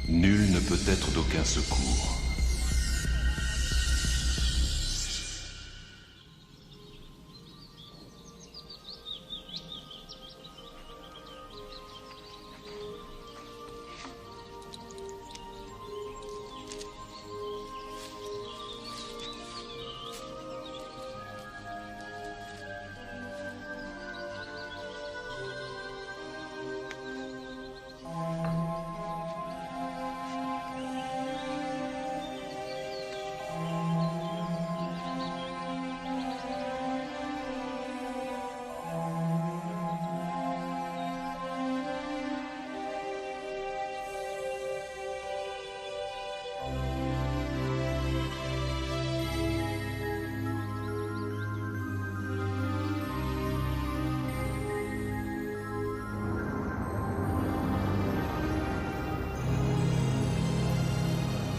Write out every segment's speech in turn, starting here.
Nul ne peut être d'aucun secours.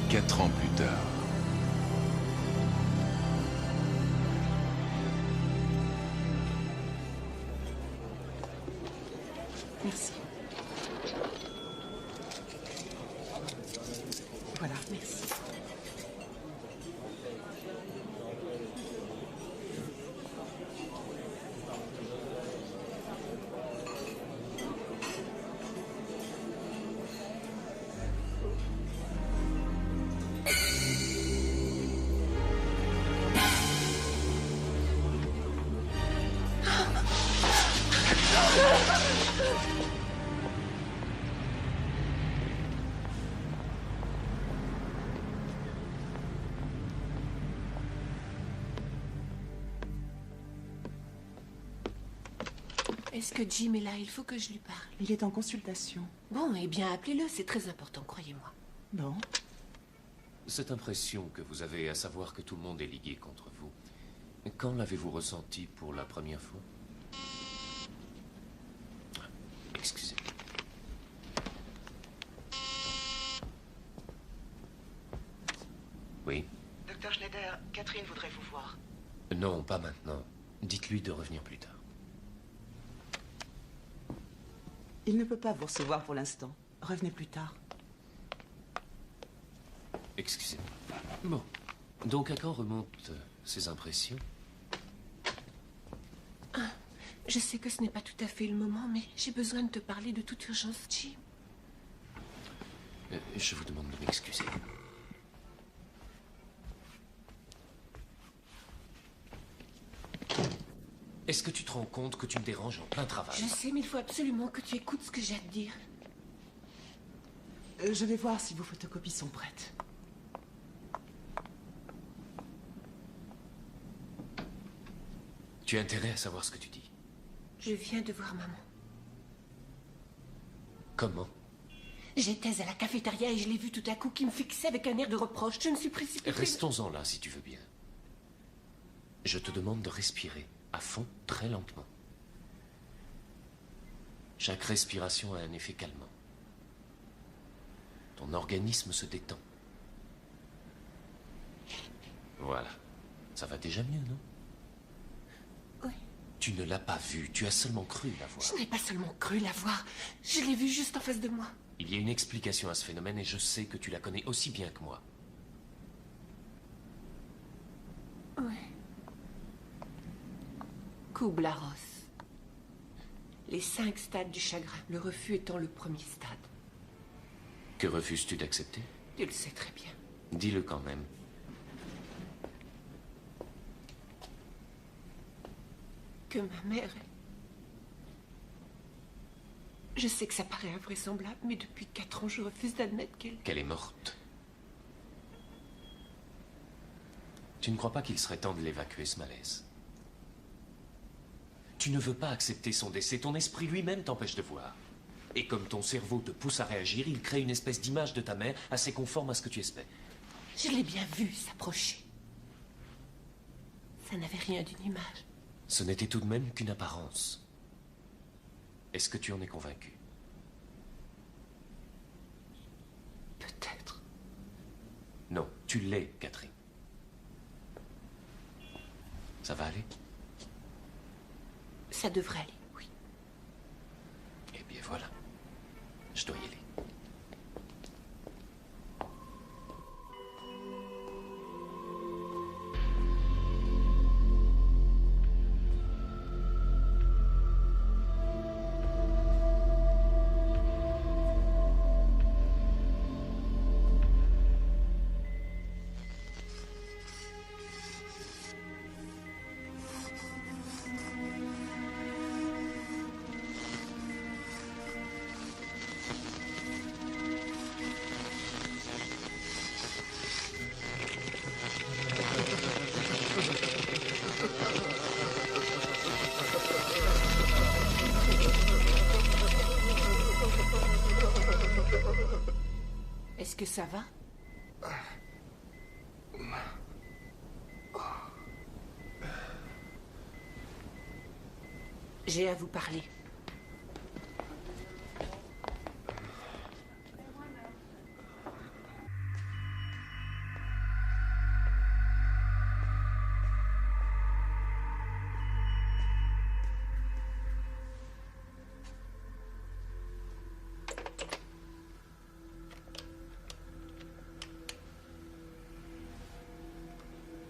Quatre ans plus tard. Merci. Voilà, merci. Est-ce que Jim est là? Il faut que je lui parle. Il est en consultation. Bon, eh bien, appelez-le, c'est très important, croyez-moi. Bon. Cette impression que vous avez à savoir que tout le monde est ligué contre vous, quand l'avez-vous ressenti pour la première fois? Excusez. Oui? Docteur Schneider, Catherine voudrait vous voir. Non, pas maintenant. Dites-lui de revenir plus tard. Il ne peut pas vous recevoir pour l'instant. Revenez plus tard. Excusez-moi. Bon. Donc à quand remontent ces impressions? Je sais que ce n'est pas tout à fait le moment, mais j'ai besoin de te parler de toute urgence, Jim. Je vous demande de m'excuser. Est-ce que tu te rends compte que tu me déranges en plein travail? Je sais, mais il faut absolument que tu écoutes ce que j'ai à te dire. Je vais voir si vos photocopies sont prêtes. Tu as intérêt à savoir ce que tu dis. Je viens de voir maman. Comment? J'étais à la cafétéria et je l'ai vue tout à coup qui me fixait avec un air de reproche. Je me suis précipitée. Restons-en là, si tu veux bien. Je te demande de respirer à fond, très lentement. Chaque respiration a un effet calmant. Ton organisme se détend. Voilà. Ça va déjà mieux, non? Oui. Tu ne l'as pas vue, tu as seulement cru la voir. Je n'ai pas seulement cru la voir. Je l'ai vue juste en face de moi. Il y a une explication à ce phénomène et je sais que tu la connais aussi bien que moi. Oui. Kubler-Ross. Les 5 stades du chagrin, le refus étant le premier stade. Que refuses-tu d'accepter? Tu le sais très bien. Dis-le quand même. Que ma mère est... Je sais que ça paraît invraisemblable, mais depuis 4 ans, je refuse d'admettre qu'elle est morte. Tu ne crois pas qu'il serait temps de l'évacuer, ce malaise? Tu ne veux pas accepter son décès, ton esprit lui-même t'empêche de voir. Et comme ton cerveau te pousse à réagir, il crée une espèce d'image de ta mère assez conforme à ce que tu espères. Je l'ai bien vue s'approcher. Ça n'avait rien d'une image. Ce n'était tout de même qu'une apparence. Est-ce que tu en es convaincu? Peut-être. Non, Tu l'es, Catherine. Ça va aller? Ça devrait aller, oui. Eh bien voilà. Je dois y aller. Est-ce que ça va? J'ai à vous parler.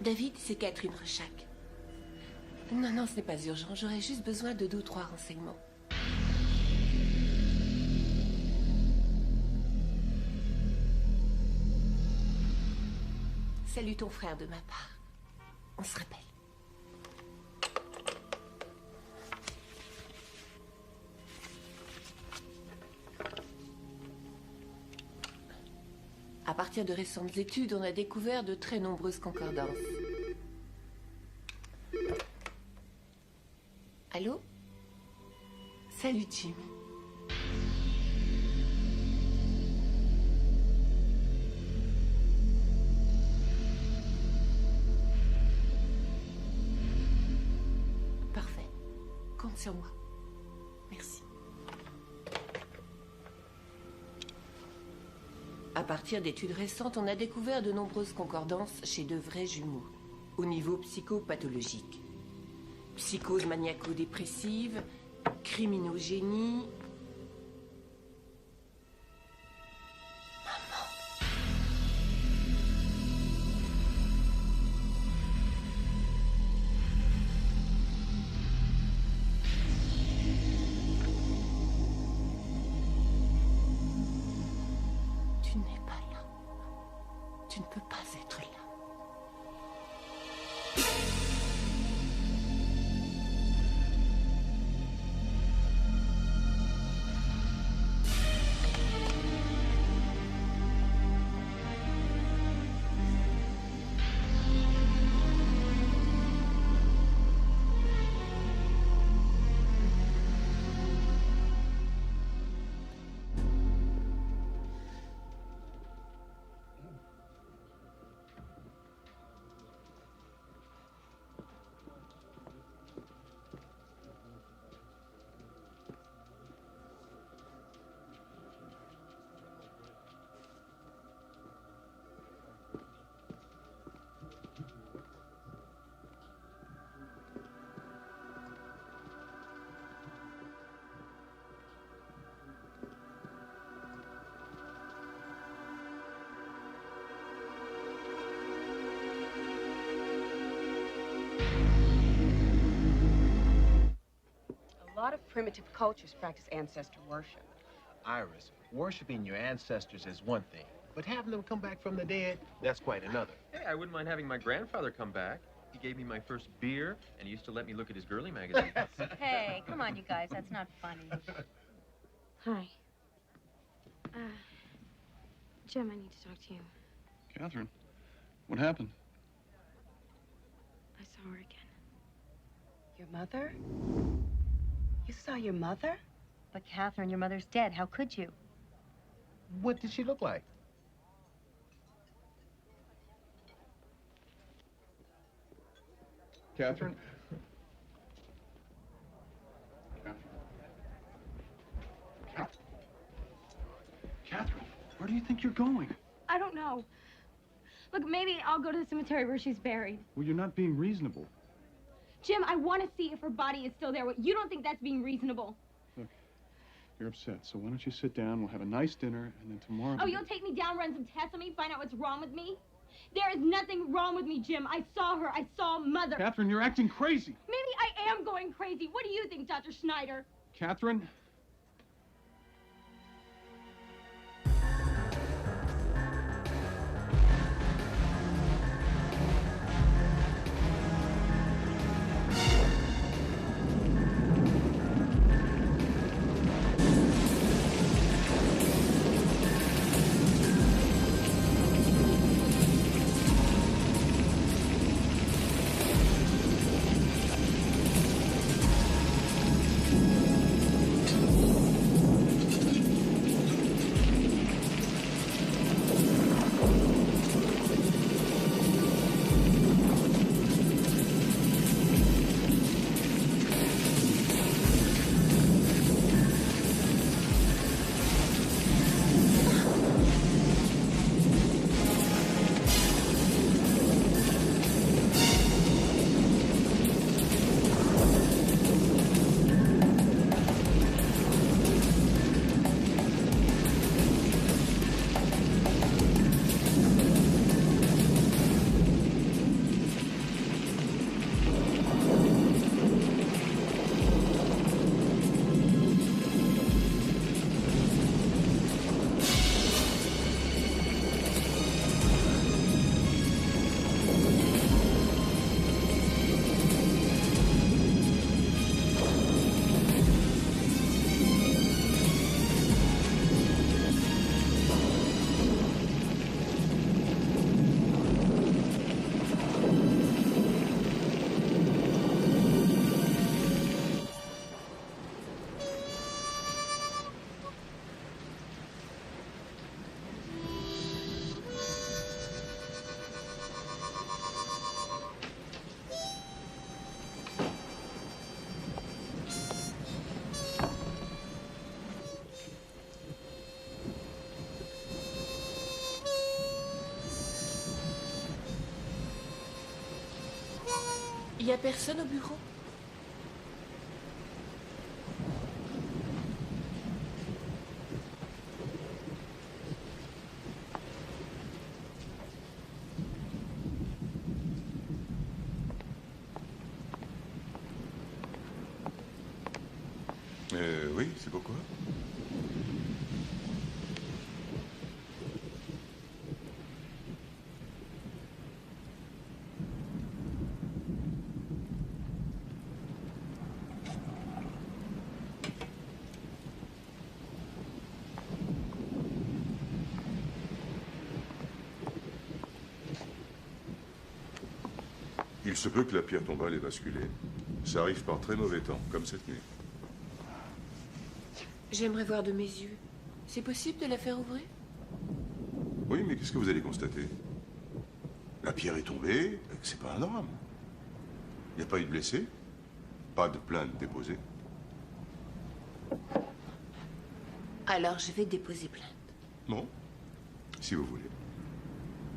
David, c'est Catherine Rechac. Non, non, ce n'est pas urgent. J'aurais juste besoin de 2 ou 3 renseignements. Salut ton frère de ma part. On se rappelle. À partir de récentes études, on a découvert de très nombreuses concordances. Allô? Salut, Jim. Parfait. Compte sur moi. Merci. À partir d'études récentes, on a découvert de nombreuses concordances chez de vrais jumeaux, au niveau psychopathologique. Psychose maniaco-dépressive, criminogénie... Tu n'es pas là. Tu ne peux pas être là. A lot of primitive cultures practice ancestor worship. Iris, worshiping your ancestors is one thing, but having them come back from the dead, that's quite another. Hey, I wouldn't mind having my grandfather come back. He gave me my first beer, and he used to let me look at his girly magazine. Hey, come on, you guys. That's not funny. Hi. Jim, I need to talk to you. Catherine, what happened? I saw her again. Your mother? You saw your mother? But Catherine, your mother's dead. How could you? What did she look like? Catherine? Catherine, where do you think you're going? I don't know. Look, maybe I'll go to the cemetery where she's buried. Well, you're not being reasonable. Jim, I want to see if her body is still there. You don't think that's being reasonable? Look, you're upset, so why don't you sit down, we'll have a nice dinner, and then tomorrow... Oh, you'll take me down, run some tests on me, find out what's wrong with me? There is nothing wrong with me, Jim. I saw her. I saw Mother. Catherine, you're acting crazy. Maybe I am going crazy. What do you think, Dr. Schneider? Catherine? Il y a personne au bureau? Oui, c'est pourquoi? Il se peut que la pierre tombale ait basculé. Ça arrive par très mauvais temps, comme cette nuit. J'aimerais voir de mes yeux. C'est possible de la faire ouvrir? Oui, mais qu'est-ce que vous allez constater? La pierre est tombée, c'est pas un drame. Il n'y a pas eu de blessés, pas de plainte déposée. Alors je vais déposer plainte. Bon, si vous voulez.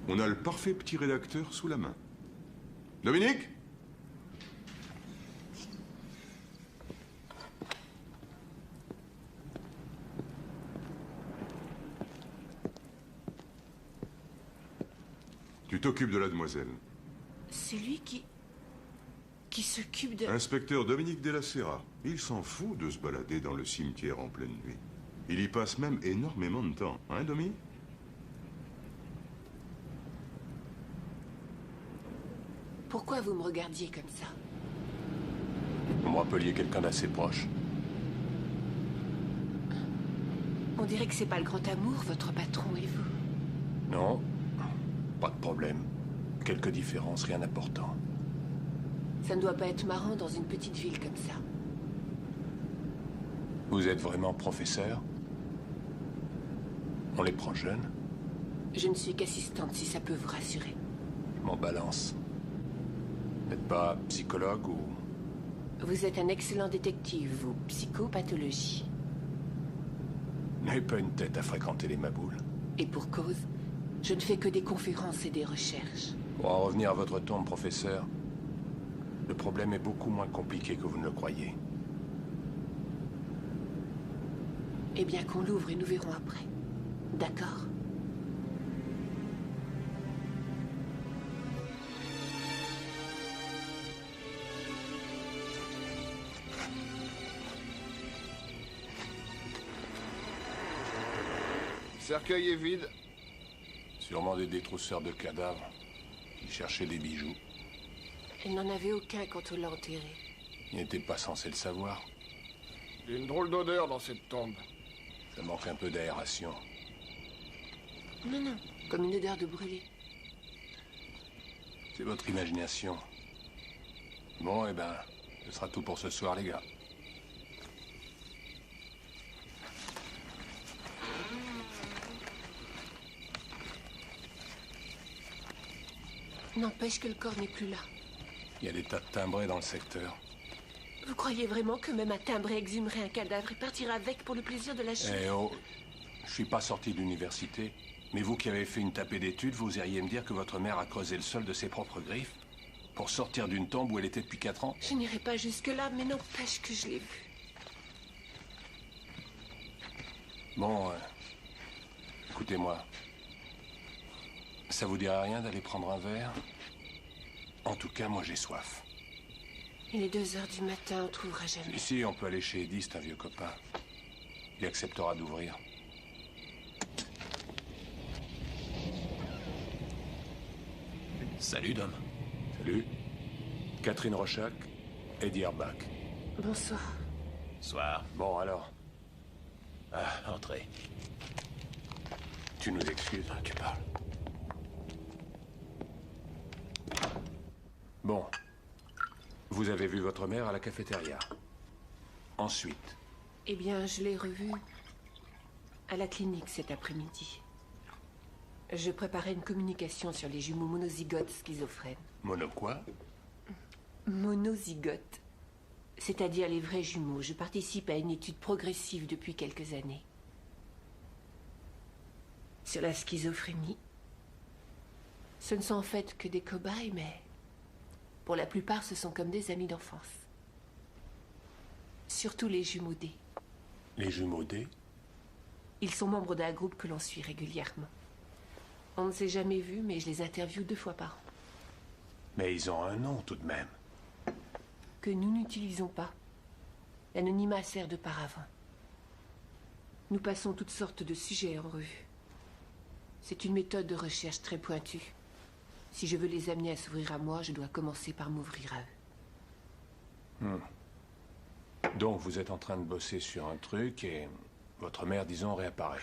On a le parfait petit rédacteur sous la main. Dominique? Tu t'occupes de la demoiselle. C'est lui qui s'occupe de... Inspecteur Dominique Della Sera. Il s'en fout de se balader dans le cimetière en pleine nuit. Il y passe même énormément de temps. Hein, Domi? Pourquoi vous me regardiez comme ça? Vous me rappeliez quelqu'un d'assez proche. On dirait que c'est pas le grand amour, votre patron et vous. Non, pas de problème. Quelques différences, rien d'important. Ça ne doit pas être marrant dans une petite ville comme ça. Vous êtes vraiment professeur? On les prend jeunes? Je ne suis qu'assistante, si ça peut vous rassurer. Je m'en balance. Vous n'êtes pas psychologue ou... Vous êtes un excellent détective, vous, psychopathologie. Vous n'avez pas une tête à fréquenter les maboules. Et pour cause, Je ne fais que des conférences et des recherches. Pour en revenir à votre tombe, professeur, le problème est beaucoup moins compliqué que vous ne le croyez. Eh bien, qu'on l'ouvre et nous verrons après. D'accord? Le cercueil est vide. Sûrement des détrousseurs de cadavres qui cherchaient des bijoux. Il n'en avait aucun quand on l'a enterré. Il n'était pas censé le savoir. Il y a une drôle d'odeur dans cette tombe. Ça manque un peu d'aération. Non, non, comme une odeur de brûlé. C'est votre imagination. Bon, eh ben, ce sera tout pour ce soir, les gars. N'empêche que le corps n'est plus là. Il y a des tas de timbrés dans le secteur. Vous croyez vraiment que même un timbré exhumerait un cadavre et partira avec pour le plaisir de la chose? Eh oh, je suis pas sorti d'université. Mais vous qui avez fait une tapée d'études, vous iriez me dire que votre mère a creusé le sol de ses propres griffes pour sortir d'une tombe où elle était depuis 4 ans? Je n'irai pas jusque-là, mais n'empêche que je l'ai vue. Bon, écoutez-moi. Ça vous dirait rien d'aller prendre un verre? En tout cas, moi j'ai soif. Il est 2 heures du matin, on trouvera jamais. Ici, on peut aller chez Eddie, c'est un vieux copain. Il acceptera d'ouvrir. Salut, Dom. Salut. Catherine Rochac, Eddie Erbach. Bonsoir. Soir. Bon, alors. Ah, entrez. Tu nous excuses, hein, tu parles. Bon. Vous avez vu votre mère à la cafétéria. Ensuite. Eh bien, je l'ai revue à la clinique cet après-midi. Je préparais une communication sur les jumeaux monozygotes schizophrènes. Mono quoi? Monozygotes. C'est-à-dire les vrais jumeaux. Je participe à une étude progressive depuis quelques années. Sur la schizophrénie. Ce ne sont en fait que des cobayes, mais pour la plupart, ce sont comme des amis d'enfance. Surtout les jumeaux D. Les jumeaux D? Ils sont membres d'un groupe que l'on suit régulièrement. On ne s'est jamais vus, mais je les interviewe 2 fois par an. Mais ils ont un nom tout de même. Que nous n'utilisons pas. L'anonymat sert de paravent. Nous passons toutes sortes de sujets en revue. C'est une méthode de recherche très pointue. Si je veux les amener à s'ouvrir à moi, je dois commencer par m'ouvrir à eux. Donc vous êtes en train de bosser sur un truc et votre mère, disons, réapparaît.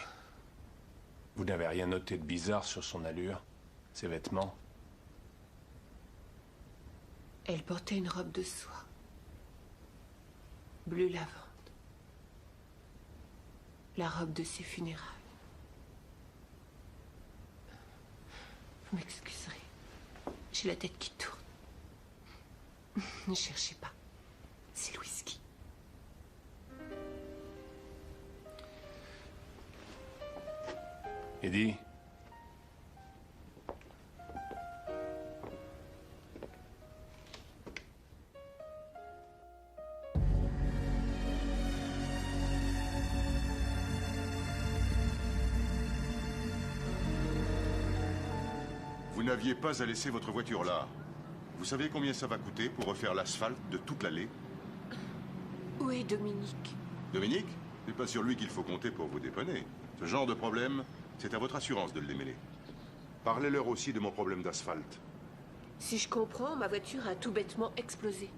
Vous n'avez rien noté de bizarre sur son allure, ses vêtements? Elle portait une robe de soie. Bleu lavande. La robe de ses funérailles. Vous m'excuserez. J'ai la tête qui tourne. Ne cherchez pas. C'est le whisky. Eddie? Vous n'aviez pas à laisser votre voiture là. Vous savez combien ça va coûter pour refaire l'asphalte de toute l'allée? Où est Dominique? Dominique? C'est pas sur lui qu'il faut compter pour vous dépanner. Ce genre de problème, c'est à votre assurance de le démêler. Parlez-leur aussi de mon problème d'asphalte. Si je comprends, ma voiture a tout bêtement explosé.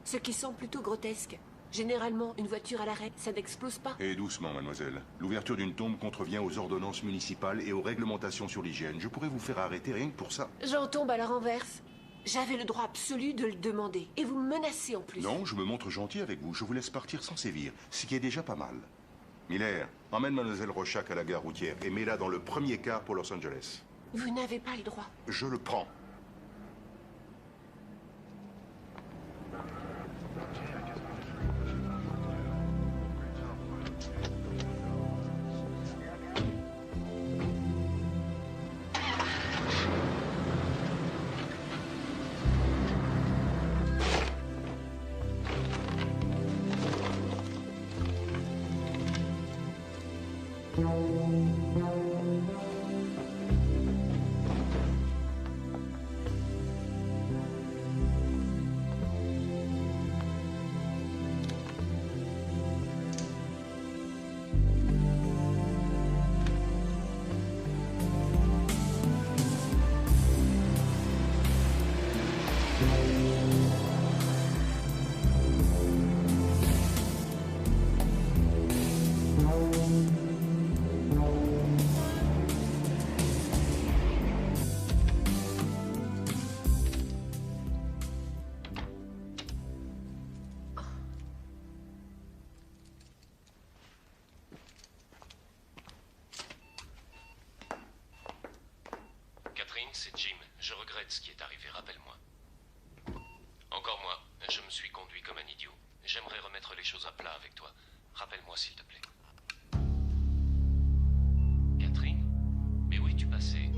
Ce qui semble plutôt grotesque. Généralement, une voiture à l'arrêt, ça n'explose pas. Et doucement, mademoiselle. L'ouverture d'une tombe contrevient aux ordonnances municipales et aux réglementations sur l'hygiène. Je pourrais vous faire arrêter rien que pour ça. J'en tombe à la renverse. J'avais le droit absolu de le demander. Et vous me menacez en plus. Non, je me montre gentil avec vous. Je vous laisse partir sans sévir, ce qui est déjà pas mal. Miller, emmène mademoiselle Rochac à la gare routière et mets-la dans le premier car pour Los Angeles. Vous n'avez pas le droit. Je le prends. c'est Jim. Je regrette ce qui est arrivé, rappelle-moi. Encore moi, je me suis conduit comme un idiot. J'aimerais remettre les choses à plat avec toi. Rappelle-moi, s'il te plaît. Catherine? Mais où es-tu passée?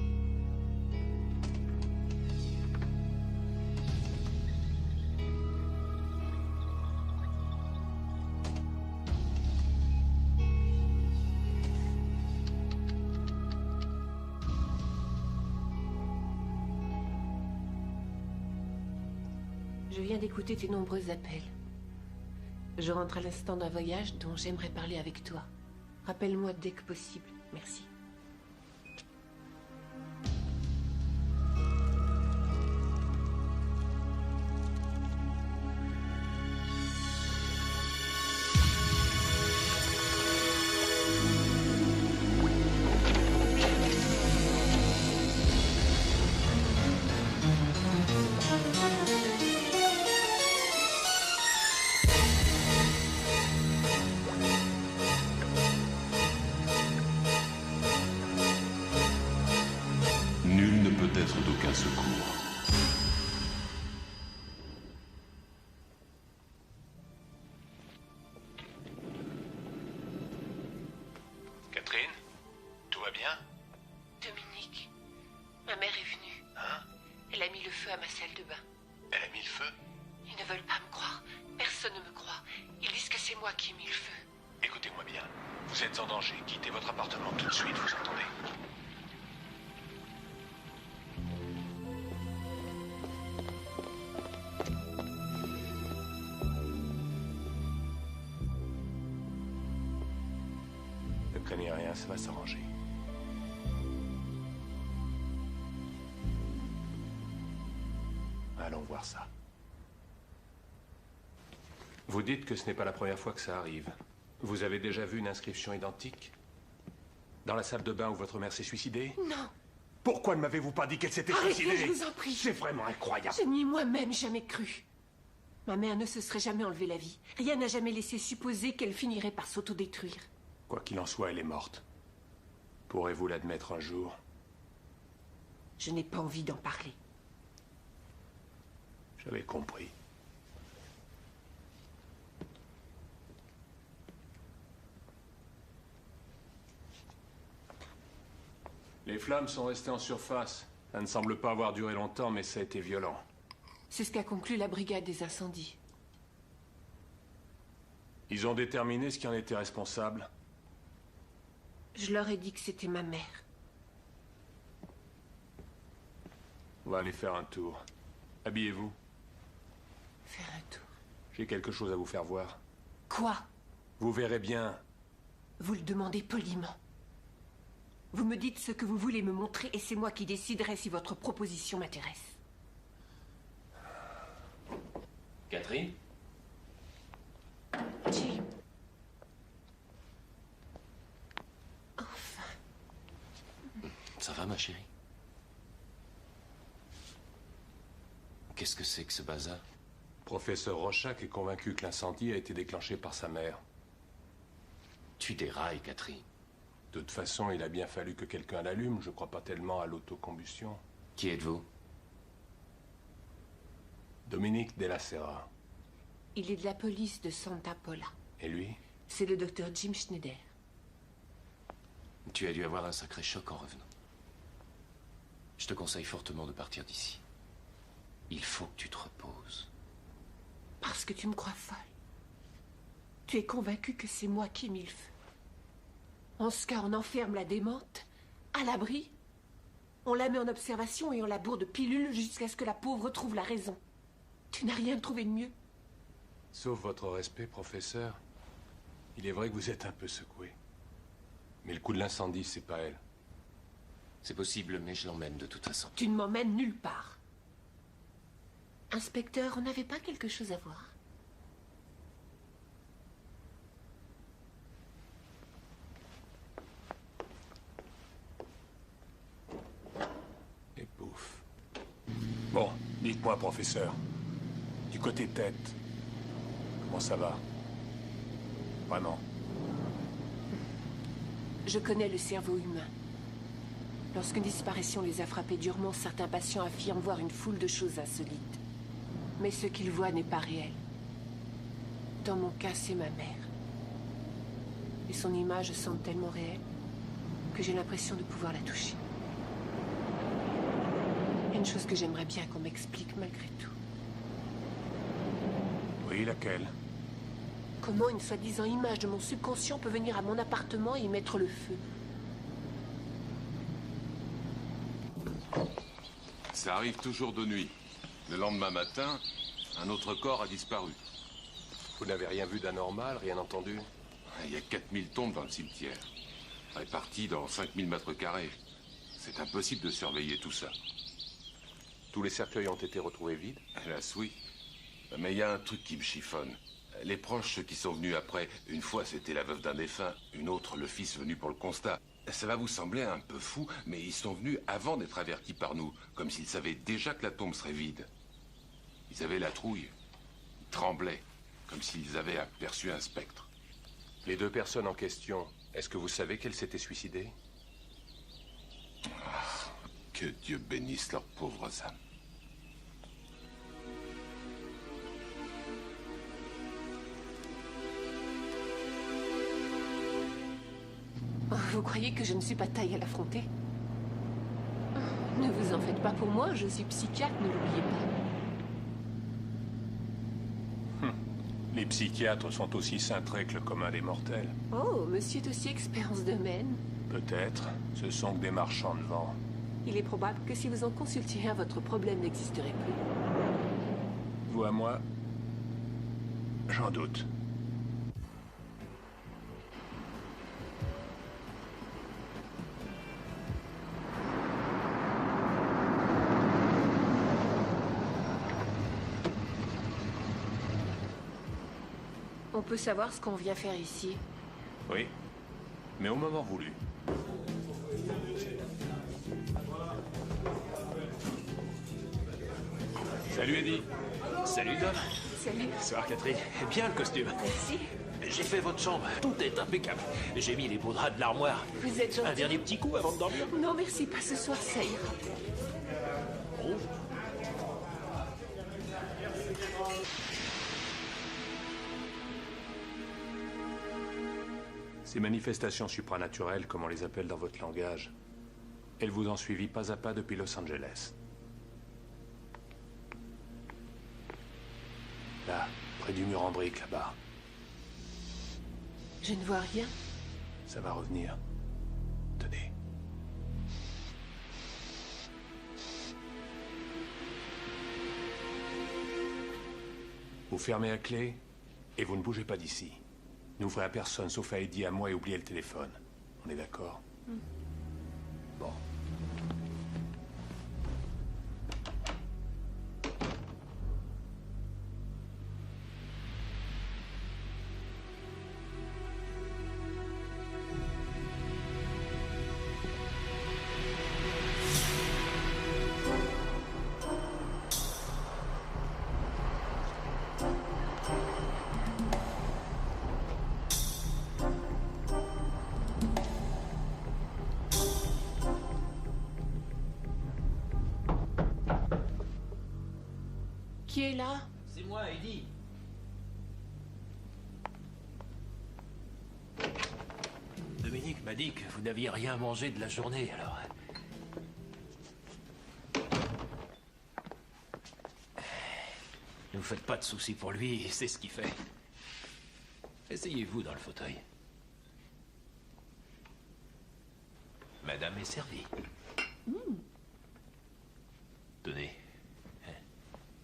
Je viens d'écouter tes nombreux appels. Je rentre à l'instant d'un voyage dont j'aimerais parler avec toi. Rappelle-moi dès que possible. Merci. Nul ne peut être d'aucun secours. Catherine? Tout va bien? Dominique, ma mère est venue. Hein? Elle a mis le feu à ma salle de bain. Elle a mis le feu? Ils ne veulent pas me croire. Personne ne me croit. Ils disent que c'est moi qui ai mis le feu. Écoutez-moi bien. Vous êtes en danger. Quittez votre appartement tout de suite, vous entendez? Ne craignez rien, ça va s'arranger. Allons voir ça. Vous dites que ce n'est pas la première fois que ça arrive. Vous avez déjà vu une inscription identique? Dans la salle de bain où votre mère s'est suicidée? Non. Pourquoi ne m'avez-vous pas dit qu'elle s'était Arrêtez, suicidée? je vous en prie. C'est vraiment incroyable. Je n'y ai moi-même jamais cru. Ma mère ne se serait jamais enlevé la vie. Rien n'a jamais laissé supposer qu'elle finirait par s'autodétruire. Quoi qu'il en soit, elle est morte. Pourrez-vous l'admettre un jour? Je n'ai pas envie d'en parler. J'avais compris. Les flammes sont restées en surface. Ça ne semble pas avoir duré longtemps, mais ça a été violent. C'est ce qu'a conclu la brigade des incendies. Ils ont déterminé ce qui en était responsable. Je leur ai dit que c'était ma mère. On va aller faire un tour. Habillez-vous. Faire un tour. J'ai quelque chose à vous faire voir. Quoi? Vous verrez bien. Vous le demandez poliment. Vous me dites ce que vous voulez me montrer et c'est moi qui déciderai si votre proposition m'intéresse. Catherine? Jim. Enfin. Ça va, ma chérie? Qu'est-ce que c'est que ce bazar? Professeur Rochac est convaincu que l'incendie a été déclenché par sa mère. Tu dérailles, Catherine. De toute façon, il a bien fallu que quelqu'un l'allume. Je crois pas tellement à l'autocombustion. Qui êtes-vous? Dominique Della Serra. Il est de la police de Santa Pola. Et lui? C'est le docteur Jim Schneider. Tu as dû avoir un sacré choc en revenant. Je te conseille fortement de partir d'ici. Il faut que tu te reposes. Parce que tu me crois folle. Tu es convaincu que c'est moi qui ai mis le feu. En ce cas, on enferme la démente, à l'abri. On la met en observation et on la bourre de pilules jusqu'à ce que la pauvre trouve la raison. Tu n'as rien trouvé de mieux. Sauf votre respect, professeur. Il est vrai que vous êtes un peu secoué. Mais le coup de l'incendie, c'est pas elle. C'est possible, mais je l'emmène de toute façon. Tu ne m'emmènes nulle part. Inspecteur, on n'avait pas quelque chose à voir? Et pouf. Bon, dites-moi, professeur. Du côté tête, comment ça va? Vraiment? Je connais le cerveau humain. Lorsqu'une disparition les a frappés durement, certains patients affirment voir une foule de choses insolites. Mais ce qu'ils voient n'est pas réel. Dans mon cas, c'est ma mère. Et son image semble tellement réelle que j'ai l'impression de pouvoir la toucher. Il y a une chose que j'aimerais bien qu'on m'explique malgré tout. Oui, laquelle? Comment une soi-disant image de mon subconscient peut venir à mon appartement et y mettre le feu? Ça arrive toujours de nuit. Le lendemain matin, un autre corps a disparu. Vous n'avez rien vu d'anormal, rien entendu? Il y a 4000 tombes dans le cimetière, réparties dans 5000 mètres carrés. C'est impossible de surveiller tout ça. Tous les cercueils ont été retrouvés vides? Hélas, oui. Mais il y a un truc qui me chiffonne. Les proches, ceux qui sont venus après, une fois c'était la veuve d'un défunt, une autre le fils venu pour le constat. Ça va vous sembler un peu fou, mais ils sont venus avant d'être avertis par nous, comme s'ils savaient déjà que la tombe serait vide. Ils avaient la trouille. Ils tremblaient, comme s'ils avaient aperçu un spectre. Les deux personnes en question, est-ce que vous savez qu'elles s'étaient suicidées? Que Dieu bénisse leurs pauvres âmes. Vous croyez que je ne suis pas taille à l'affronter? Ne vous en faites pas pour moi, je suis psychiatre, ne l'oubliez pas. Les psychiatres sont aussi cintrés que le commun des mortels. Oh, monsieur est aussi expert en ce domaine. Peut-être. Ce sont que des marchands de vent. Il est probable que si vous en consultiez un, votre problème n'existerait plus. Vous à moi, j'en doute. On peut savoir ce qu'on vient faire ici? Oui, mais au moment voulu. Salut Eddie. Salut Dom. Salut. Bonsoir Catherine. Bien le costume. Merci. J'ai fait votre chambre. Tout est impeccable. J'ai mis les beaux draps de l'armoire. Vous êtes gentil. Un dernier petit coup avant de dormir? Non, merci, pas ce soir, ça ira. Oh. Ces manifestations supranaturelles, comme on les appelle dans votre langage, elles vous ont suivi pas à pas depuis Los Angeles. Là, près du mur en briques, là-bas. Je ne vois rien. Ça va revenir. Tenez. Vous fermez à clé et vous ne bougez pas d'ici. N'ouvrez à personne, sauf à Eddie, à moi, et oubliez le téléphone. On est d'accord? Bon. Qui est là? C'est moi, Eddie. Dominique m'a dit que vous n'aviez rien mangé de la journée, alors... Ne vous faites pas de soucis pour lui, c'est ce qu'il fait. Asseyez-vous dans le fauteuil. Madame est servie. Tenez.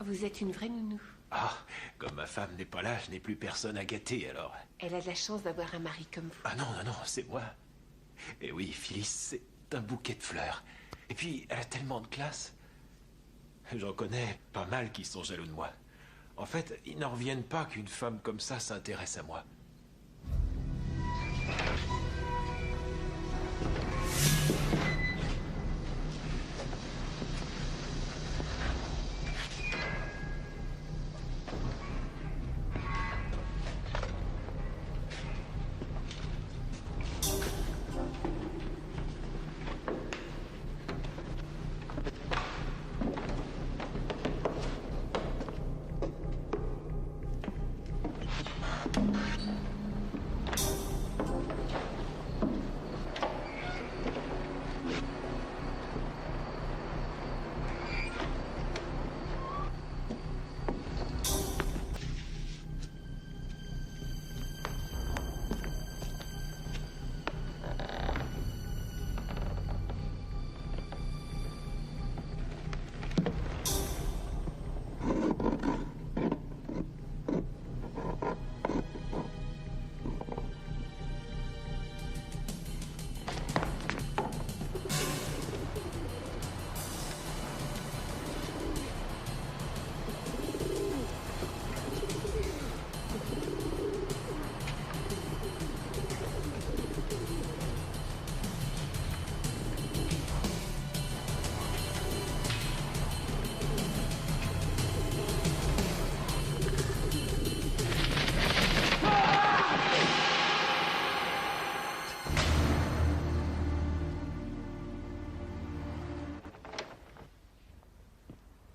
Vous êtes une vraie nounou. Ah, comme ma femme n'est pas là, je n'ai plus personne à gâter, alors... Elle a de la chance d'avoir un mari comme vous. Ah non, non, non, c'est moi. Et oui, Phyllis, c'est un bouquet de fleurs. Et puis, elle a tellement de classe. J'en connais pas mal qui sont jaloux de moi. En fait, ils n'en reviennent pas qu'une femme comme ça s'intéresse à moi.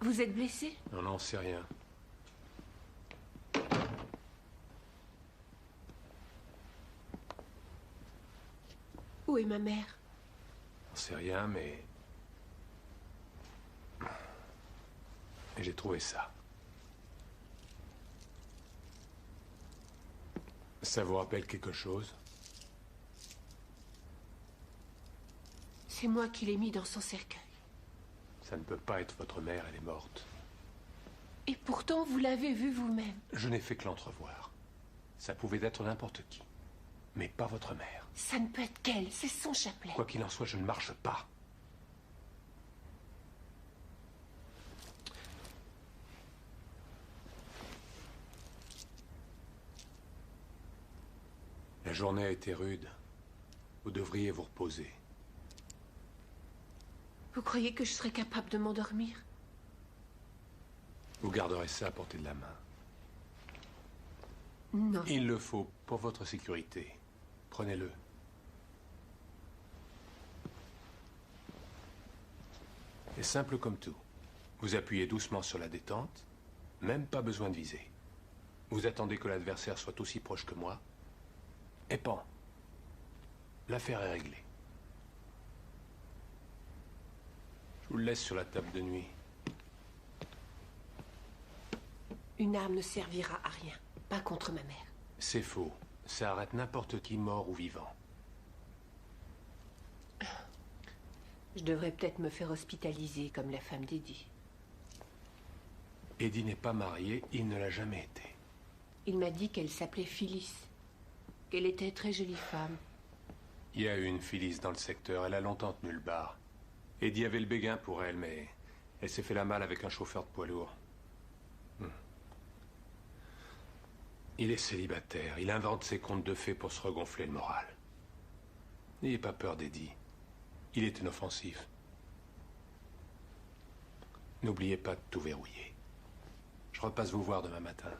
Vous êtes blessé? On n'en sait rien. Où est ma mère? On sait rien, mais... j'ai trouvé ça. Ça vous rappelle quelque chose? C'est moi qui l'ai mis dans son cercueil. Ça ne peut pas être votre mère, elle est morte. Et pourtant, vous l'avez vu vous-même. Je n'ai fait que l'entrevoir. Ça pouvait être n'importe qui. Mais pas votre mère. Ça ne peut être qu'elle, c'est son chapelet. Quoi qu'il en soit, je ne marche pas. La journée a été rude. Vous devriez vous reposer. Vous croyez que je serais capable de m'endormir? Vous garderez ça à portée de la main. Non. Il le faut pour votre sécurité. Prenez-le. C'est simple comme tout. Vous appuyez doucement sur la détente, même pas besoin de viser. Vous attendez que l'adversaire soit aussi proche que moi, et pan. L'affaire est réglée. Je vous le laisse sur la table de nuit. Une arme ne servira à rien, pas contre ma mère. C'est faux. Ça arrête n'importe qui, mort ou vivant. Je devrais peut-être me faire hospitaliser comme la femme d'Eddie. Eddie n'est pas marié, il ne l'a jamais été. Il m'a dit qu'elle s'appelait Phyllis, qu'elle était très jolie femme. Il y a eu une Phyllis dans le secteur, elle a longtemps tenu le bar. Eddie avait le béguin pour elle, mais elle s'est fait la malle avec un chauffeur de poids lourd. Il est célibataire, il invente ses contes de fées pour se regonfler le moral. N'ayez pas peur d'Eddie. Il est inoffensif. N'oubliez pas de tout verrouiller. Je repasse vous voir demain matin.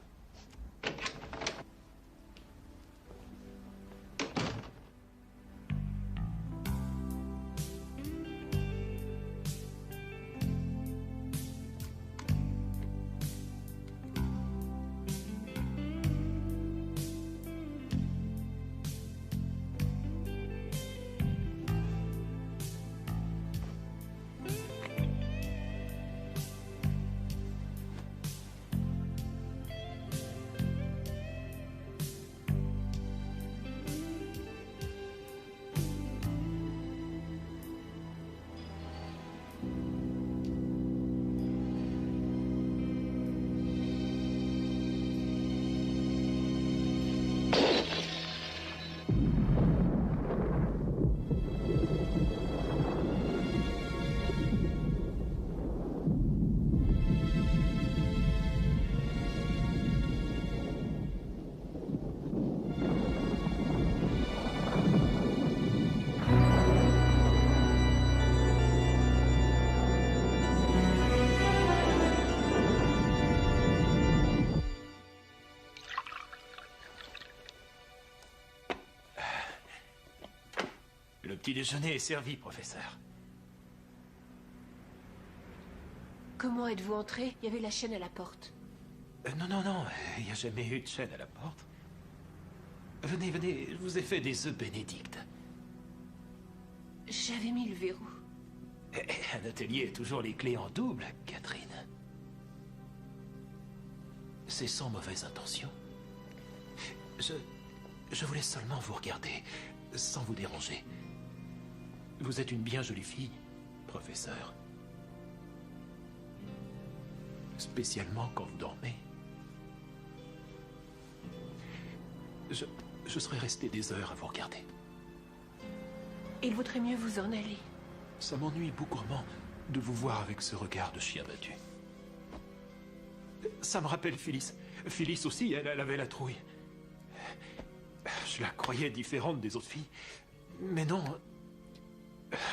Le petit déjeuner est servi, professeur. Comment êtes-vous entré? Il y avait la chaîne à la porte. Non, il n'y a jamais eu de chaîne à la porte. Venez, venez, je vous ai fait des œufs bénédicts. J'avais mis le verrou. Un atelier a toujours les clés en double, Catherine. C'est sans mauvaise intention. Je voulais seulement vous regarder, sans vous déranger. Vous êtes une bien jolie fille, professeur. Spécialement quand vous dormez. Je serais resté des heures à vous regarder. Il vaudrait mieux vous en aller. Ça m'ennuie bougrement de vous voir avec ce regard de chien battu. Ça me rappelle Phyllis. Phyllis aussi, elle avait la trouille. Je la croyais différente des autres filles. Mais non.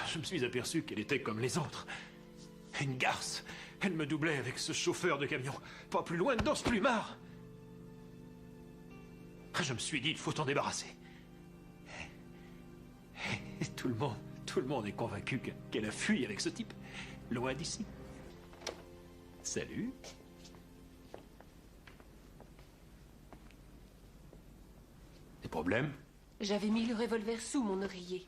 Je me suis aperçu qu'elle était comme les autres. Une garce. Elle me doublait avec ce chauffeur de camion. Pas plus loin dans ce plumard. Je me suis dit, il faut t'en débarrasser. Et tout le monde est convaincu qu'elle a fui avec ce type, loin d'ici. Salut. Des problèmes? J'avais mis le revolver sous mon oreiller.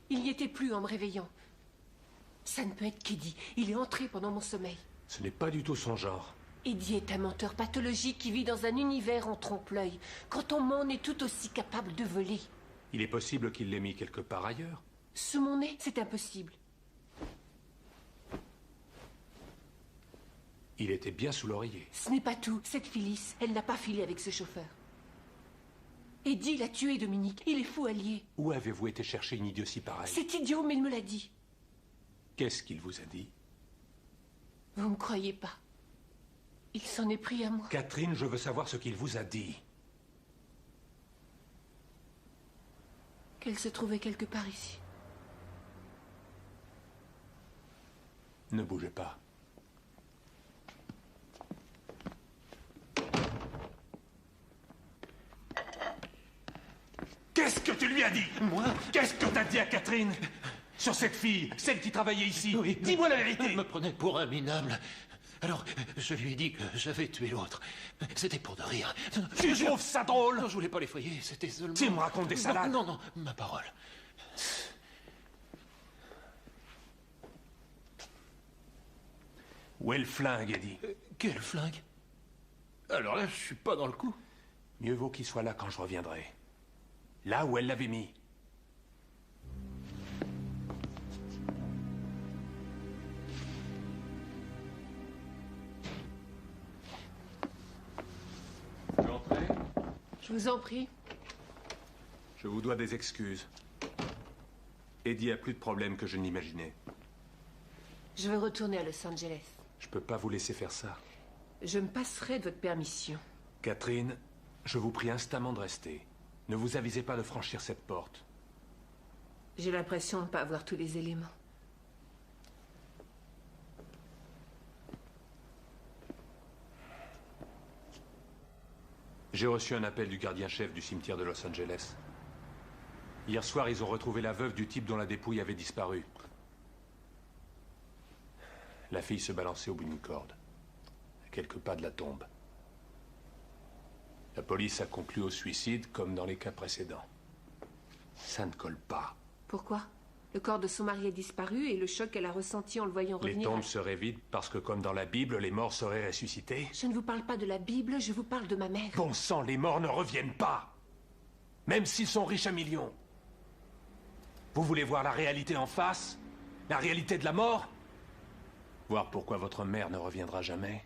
Il n'y était plus en me réveillant. Ça ne peut être qu'Eddie. Il est entré pendant mon sommeil. Ce n'est pas du tout son genre. Eddie est un menteur pathologique qui vit dans un univers en trompe-l'œil. Quand on ment, on est tout aussi capable de voler. Il est possible qu'il l'ait mis quelque part ailleurs. Sous mon nez, c'est impossible. Il était bien sous l'oreiller. Ce n'est pas tout. Cette Phyllis, elle n'a pas filé avec ce chauffeur. Eddie l'a tué, Dominique. Il est fou allié. Où avez-vous été chercher une idiotie pareille? C'est idiot, mais il me l'a dit. Qu'est-ce qu'il vous a dit? Vous ne me croyez pas. Il s'en est pris à moi. Catherine, je veux savoir ce qu'il vous a dit. Qu'elle se trouvait quelque part ici. Ne bougez pas. Qu'est-ce que tu lui as dit? Moi? Qu'est-ce que t'as dit à Catherine? Sur cette fille, celle qui travaillait ici? Oui. Dis-moi la vérité. Elle me prenait pour un minable. Alors, je lui ai dit que j'avais tué l'autre. C'était pour de rire. Tu trouves ça drôle? Non, je voulais pas l'effrayer, c'était seulement... Tu me racontes des salades? Non, non, ma parole. Où est le flingue, Eddie? Quel flingue? Alors là, je suis pas dans le coup. Mieux vaut qu'il soit là quand je reviendrai. Là où elle l'avait mis. Je vous en prie. Je vous dois des excuses. Eddie a plus de problèmes que je n'imaginais. Je veux retourner à Los Angeles. Je peux pas vous laisser faire ça. Je me passerai de votre permission. Catherine, je vous prie instamment de rester. Ne vous avisez pas de franchir cette porte. J'ai l'impression de ne pas avoir tous les éléments. J'ai reçu un appel du gardien-chef du cimetière de Los Angeles. Hier soir, ils ont retrouvé la veuve du type dont la dépouille avait disparu. La fille se balançait au bout d'une corde, à quelques pas de la tombe. La police a conclu au suicide comme dans les cas précédents. Ça ne colle pas. Pourquoi? Le corps de son mari a disparu et le choc qu'elle a ressenti en le voyant Les revenir... tombes seraient vides parce que, comme dans la Bible, les morts seraient ressuscités. Je ne vous parle pas de la Bible, je vous parle de ma mère. Bon sang, les morts ne reviennent pas. Même s'ils sont riches à millions. Vous voulez voir la réalité en face? La réalité de la mort? Voir pourquoi votre mère ne reviendra jamais?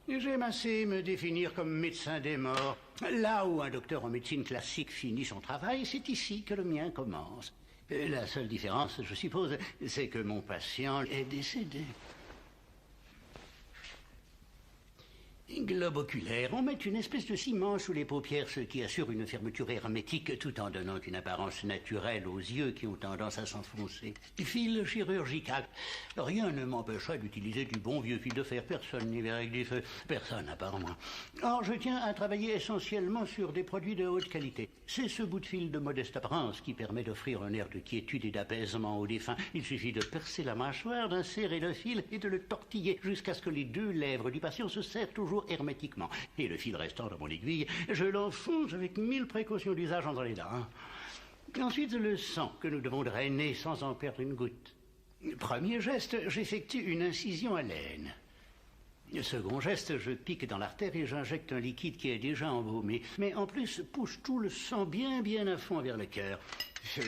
J'aime assez me définir comme médecin des morts. Là où un docteur en médecine classique finit son travail, c'est ici que le mien commence. La seule différence, je suppose, c'est que mon patient est décédé. Globe oculaire, on met une espèce de ciment sous les paupières, ce qui assure une fermeture hermétique tout en donnant une apparence naturelle aux yeux qui ont tendance à s'enfoncer. Fil chirurgical. Rien ne m'empêcherait d'utiliser du bon vieux fil de fer. Personne n'y verrait que du feu. Personne, à part moi. Or, je tiens à travailler essentiellement sur des produits de haute qualité. C'est ce bout de fil de modeste apparence qui permet d'offrir un air de quiétude et d'apaisement aux défunts. Il suffit de percer la mâchoire, d'insérer le fil et de le tortiller jusqu'à ce que les deux lèvres du patient se serrent toujours hermétiquement. Et le fil restant dans mon aiguille, je l'enfonce avec 1000 précautions d'usage entre les dents. Ensuite, le sang que nous devons drainer sans en perdre une goutte. Premier geste, j'effectue une incision à l'aine. Second geste, je pique dans l'artère et j'injecte un liquide qui est déjà embaumé, mais en plus pousse tout le sang bien à fond vers le cœur.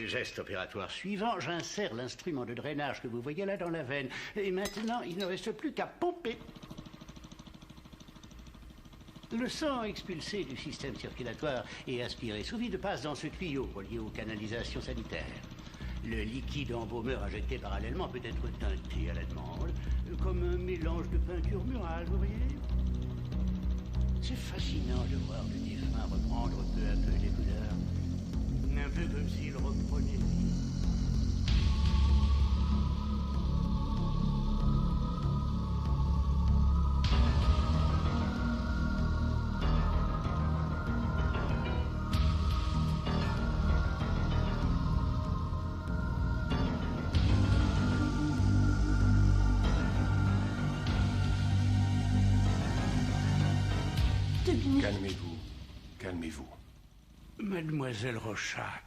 Geste opératoire suivant, j'insère l'instrument de drainage que vous voyez là dans la veine. Et maintenant, il ne reste plus qu'à pomper. Le sang expulsé du système circulatoire et aspiré sous vide passe dans ce tuyau relié aux canalisations sanitaires. Le liquide embaumeur injecté parallèlement peut être teinté à la demande, comme un mélange de peinture murale, vous voyez? C'est fascinant de voir le défunt reprendre peu à peu les couleurs, un peu comme s'il reprenait vie. fini. Calmez-vous. Calmez-vous. Mademoiselle Rochac,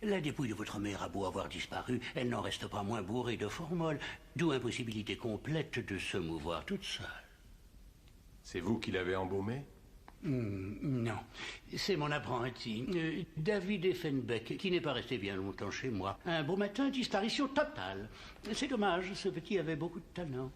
la dépouille de votre mère a beau avoir disparu, elle n'en reste pas moins bourrée de formol, d'où impossibilité complète de se mouvoir toute seule. C'est vous qui l'avez embaumée? Non, c'est mon apprenti, David Effenbeck, qui n'est pas resté bien longtemps chez moi. Un beau matin, disparition totale. C'est dommage, ce petit avait beaucoup de talent.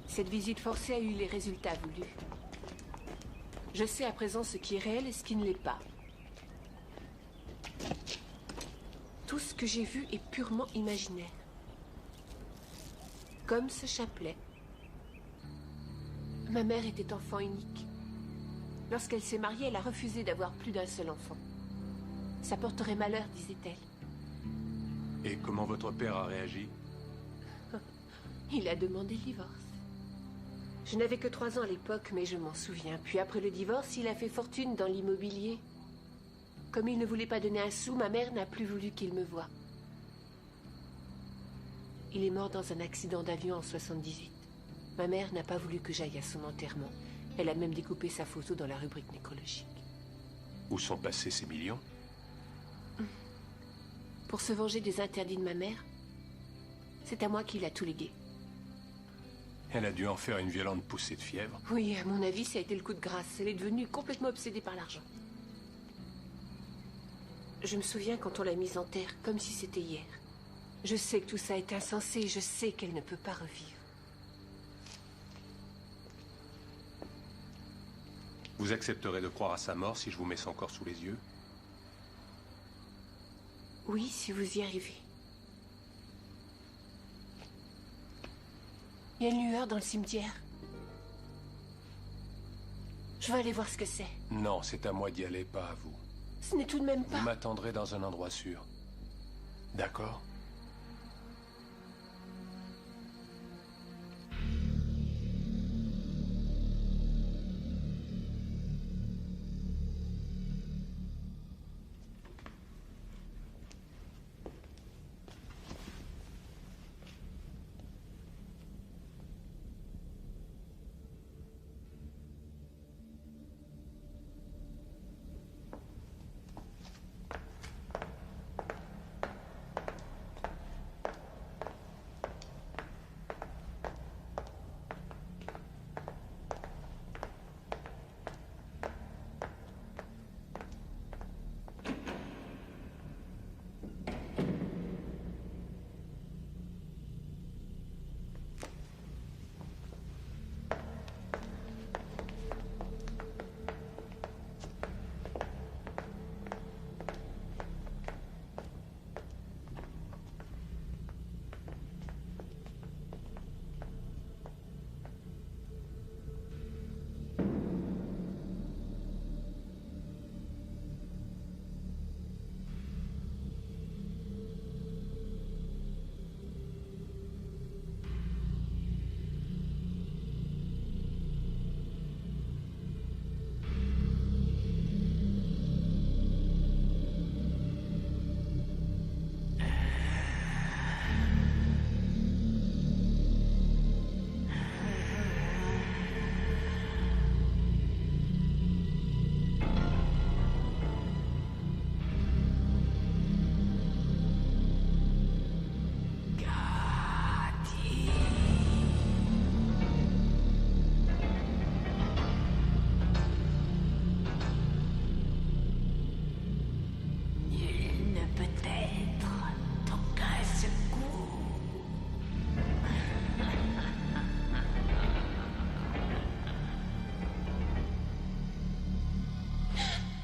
Cette visite forcée a eu les résultats voulus. Je sais à présent ce qui est réel et ce qui ne l'est pas. Tout ce que j'ai vu est purement imaginaire. Comme ce chapelet. Ma mère était enfant unique. Lorsqu'elle s'est mariée, elle a refusé d'avoir plus d'un seul enfant. Ça porterait malheur, disait-elle. Et comment votre père a réagi? Il a demandé le divorce. Je n'avais que 3 ans à l'époque, mais je m'en souviens. Puis après le divorce, il a fait fortune dans l'immobilier. Comme il ne voulait pas donner un sou, ma mère n'a plus voulu qu'il me voie. Il est mort dans un accident d'avion en 78. Ma mère n'a pas voulu que j'aille à son enterrement. Elle a même découpé sa photo dans la rubrique nécrologique. Où sont passés ces millions? Pour se venger des interdits de ma mère, c'est à moi qu'il a tout légué. Elle a dû en faire une violente poussée de fièvre. Oui, à mon avis, ça a été le coup de grâce. Elle est devenue complètement obsédée par l'argent. Je me souviens quand on l'a mise en terre, comme si c'était hier. Je sais que tout ça est insensé, je sais qu'elle ne peut pas revivre. Vous accepterez de croire à sa mort si je vous mets son corps sous les yeux? Oui, si vous y arrivez. Il y a une lueur dans le cimetière. Je vais aller voir ce que c'est. Non, c'est à moi d'y aller, pas à vous. Ce n'est tout de même pas... Vous m'attendrez dans un endroit sûr. D'accord?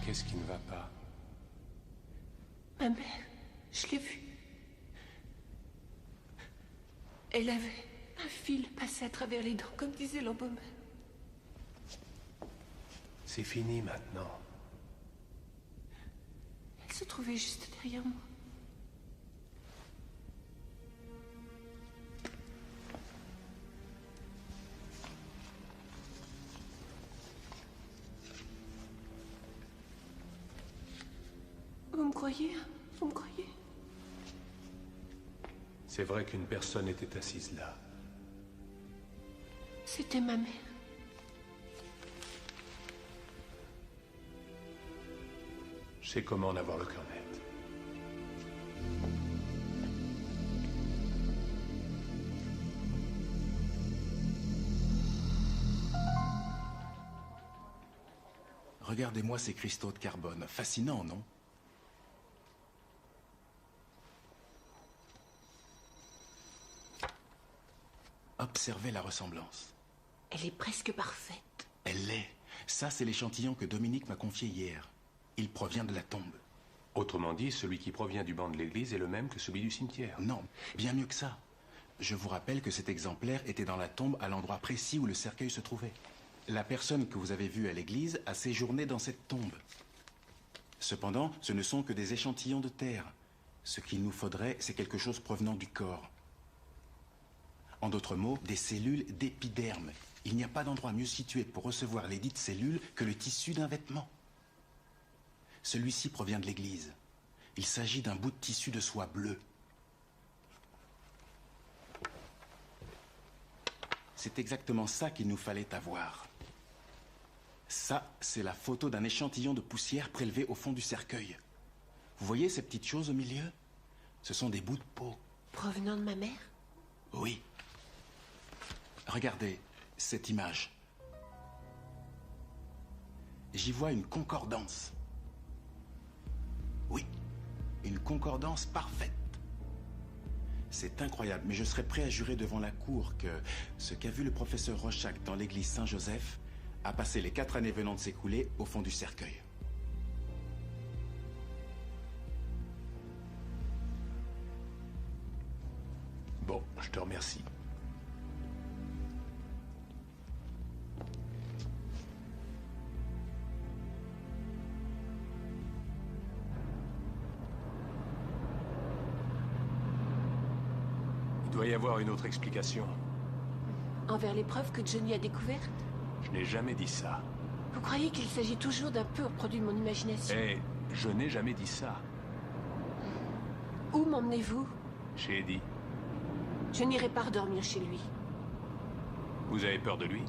Qu'est-ce qui ne va pas? Ma mère, je l'ai vue. Elle avait un fil passé à travers les dents, comme disait l'embaumeur. C'est fini maintenant. Elle se trouvait juste derrière moi. Vous me croyez croyez? Vous me croyez? C'est vrai qu'une personne était assise là. C'était ma mère. Je sais comment en avoir le cœur net. Regardez-moi ces cristaux de carbone. Fascinant, non? Observez la ressemblance. Elle est presque parfaite. Elle l'est. Ça, c'est l'échantillon que Dominique m'a confié hier. Il provient de la tombe. Autrement dit, celui qui provient du banc de l'église est le même que celui du cimetière. Non, bien mieux que ça. Je vous rappelle que cet exemplaire était dans la tombe à l'endroit précis où le cercueil se trouvait. La personne que vous avez vue à l'église a séjourné dans cette tombe. Cependant, ce ne sont que des échantillons de terre. Ce qu'il nous faudrait, c'est quelque chose provenant du corps. En d'autres mots, des cellules d'épiderme. Il n'y a pas d'endroit mieux situé pour recevoir les dites cellules que le tissu d'un vêtement. Celui-ci provient de l'église. Il s'agit d'un bout de tissu de soie bleue. C'est exactement ça qu'il nous fallait avoir. Ça, c'est la photo d'un échantillon de poussière prélevé au fond du cercueil. Vous voyez ces petites choses au milieu? Ce sont des bouts de peau. Provenant de ma mère? Oui. Regardez cette image. J'y vois une concordance. Oui, une concordance parfaite. C'est incroyable, mais je serais prêt à jurer devant la cour que ce qu'a vu le professeur Rochac dans l'église Saint-Joseph a passé les 4 années venant de s'écouler au fond du cercueil. Bon, je te remercie. Il doit y avoir une autre explication. Envers les preuves que Johnny a découvertes? Je n'ai jamais dit ça. Vous croyez qu'il s'agit toujours d'un pur produit de mon imagination? Eh, je n'ai jamais dit ça. Où m'emmenez-vous? Chez Eddie. Je n'irai pas redormir chez lui. Vous avez peur de lui?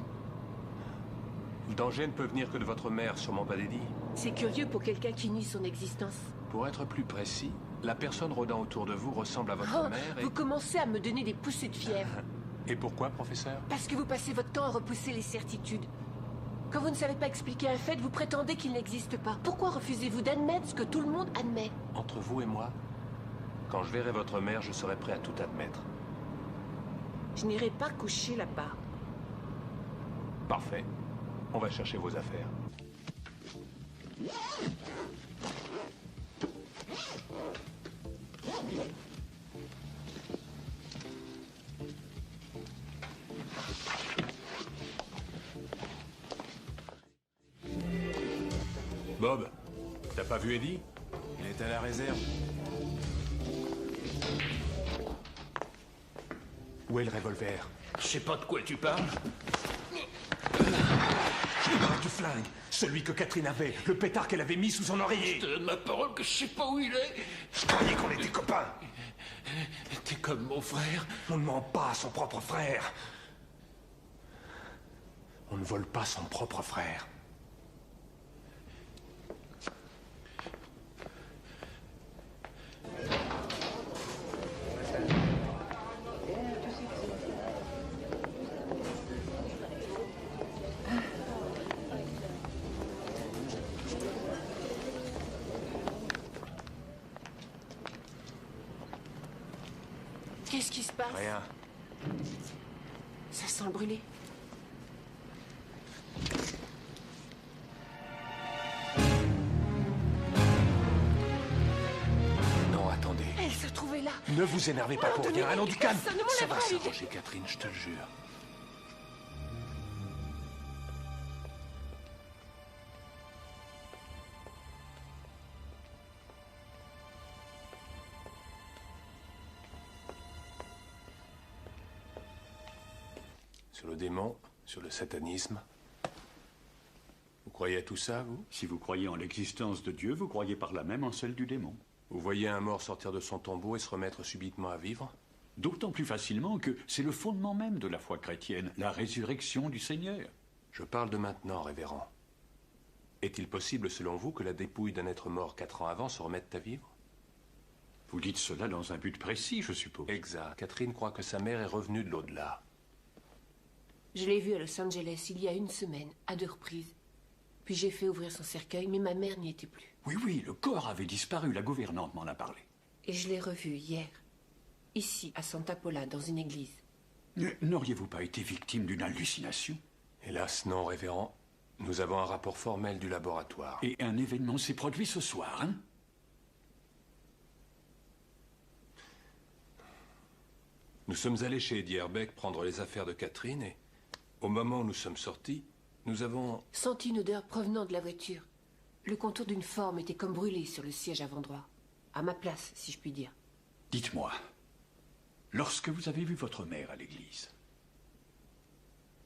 Le danger ne peut venir que de votre mère, sûrement pas d'Eddie. C'est curieux pour quelqu'un qui nie son existence. Pour être plus précis, la personne rôdant autour de vous ressemble à votre Oh, mère et... vous commencez à me donner des poussées de fièvre. Et pourquoi, professeur? Parce que vous passez votre temps à repousser les certitudes. Quand vous ne savez pas expliquer un fait, vous prétendez qu'il n'existe pas. Pourquoi refusez-vous d'admettre ce que tout le monde admet? Entre vous et moi, quand je verrai votre mère, je serai prêt à tout admettre. Je n'irai pas coucher là-bas. Parfait. On va chercher vos affaires. Bob, t'as pas vu Eddie? Il est à la réserve. Où est le revolver? Je sais pas de quoi tu parles. Je parle du flingue, celui que Catherine avait, le pétard qu'elle avait mis sous son oreiller. Je te donne ma parole que je sais pas où il est. Je croyais qu'on était copains. T'es comme mon frère. On ne ment pas à son propre frère. On ne vole pas son propre frère. Qu'est-ce qui se passe? Rien. Ça sent le brûlé. Non, attendez. Elle se trouvait là. Ne vous énervez pas pour rien. Allons du calme. Personne ne m'en Ça a va parlé. s'arranger, Catherine, je te le jure. Sur le démon, sur le satanisme. Vous croyez à tout ça, vous? Si vous croyez en l'existence de Dieu, vous croyez par là même en celle du démon. Vous voyez un mort sortir de son tombeau et se remettre subitement à vivre? D'autant plus facilement que c'est le fondement même de la foi chrétienne, la résurrection du Seigneur. Je parle de maintenant, révérend. Est-il possible, selon vous, que la dépouille d'un être mort 4 ans avant se remette à vivre? Vous dites cela dans un but précis, je suppose. Exact. Catherine croit que sa mère est revenue de l'au-delà. Je l'ai vue à Los Angeles il y a 1 semaine, à 2 reprises. Puis j'ai fait ouvrir son cercueil, mais ma mère n'y était plus. Oui, oui, le corps avait disparu, la gouvernante m'en a parlé. Et je l'ai revue hier, ici, à Santa Pola, dans une église. N'auriez-vous pas été victime d'une hallucination? Hélas, non, révérend. Nous avons un rapport formel du laboratoire. Et un événement s'est produit ce soir, hein? Nous sommes allés chez Eddie Herbeck prendre les affaires de Catherine et, au moment où nous sommes sortis, nous avons senti une odeur provenant de la voiture. Le contour d'une forme était comme brûlé sur le siège avant droit. À ma place, si je puis dire. Dites-moi, lorsque vous avez vu votre mère à l'église,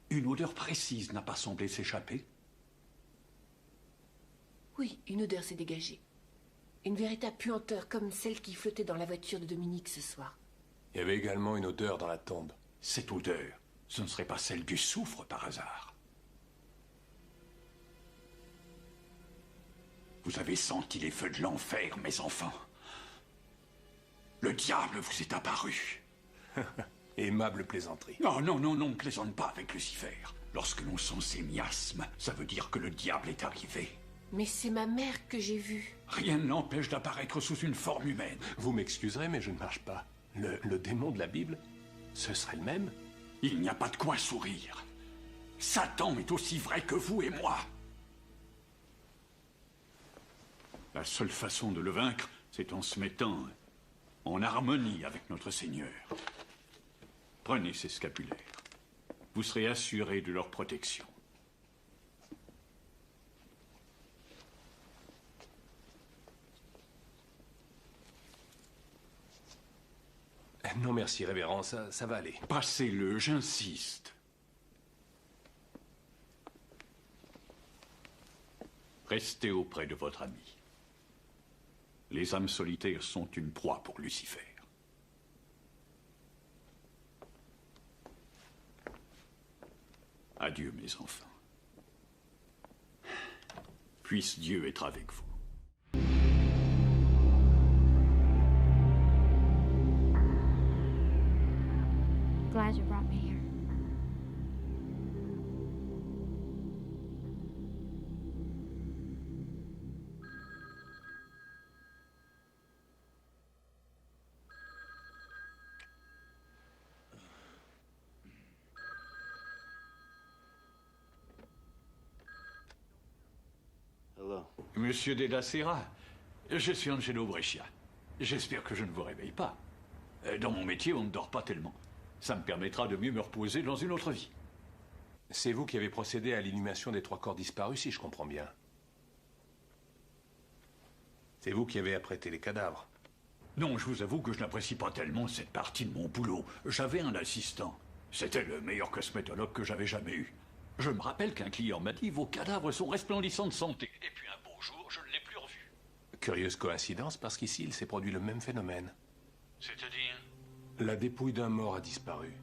une odeur précise n'a pas semblé s'échapper? Oui, une odeur s'est dégagée. Une véritable puanteur comme celle qui flottait dans la voiture de Dominique ce soir. Il y avait également une odeur dans la tombe. Cette odeur, ce ne serait pas celle du soufre par hasard? Vous avez senti les feux de l'enfer, mes enfants. Le diable vous est apparu. Aimable plaisanterie. Non, non, non, non, ne plaisante pas avec Lucifer. Lorsque l'on sent ces miasmes, ça veut dire que le diable est arrivé. Mais c'est ma mère que j'ai vue. Rien ne l'empêche d'apparaître sous une forme humaine. Vous m'excuserez, mais je ne marche pas. Le démon de la Bible, ce serait le même? Il n'y a pas de quoi sourire. Satan est aussi vrai que vous et moi. La seule façon de le vaincre, c'est en se mettant en harmonie avec notre Seigneur. Prenez ces scapulaires. Vous serez assurés de leur protection. Non, merci, révérend, ça va aller. Passez-le, j'insiste. Restez auprès de votre ami. Les âmes solitaires sont une proie pour Lucifer. Adieu, mes enfants. Puisse Dieu être avec vous. Glad you brought me here. Hello. Monsieur De La Sera, je suis Angelo Brescia. J'espère que je ne vous réveille pas. Dans mon métier, on ne dort pas tellement. Ça me permettra de mieux me reposer dans une autre vie. C'est vous qui avez procédé à l'inhumation des 3 corps disparus, si je comprends bien. C'est vous qui avez apprêté les cadavres. Non, je vous avoue que je n'apprécie pas tellement cette partie de mon boulot. J'avais un assistant. C'était le meilleur cosmétologue que j'avais jamais eu. Je me rappelle qu'un client m'a dit « Vos cadavres sont resplendissants de santé ». Et puis un beau jour, je ne l'ai plus revu. Curieuse coïncidence, parce qu'ici, il s'est produit le même phénomène. C'est-à-dire? La dépouille d'un mort a disparu.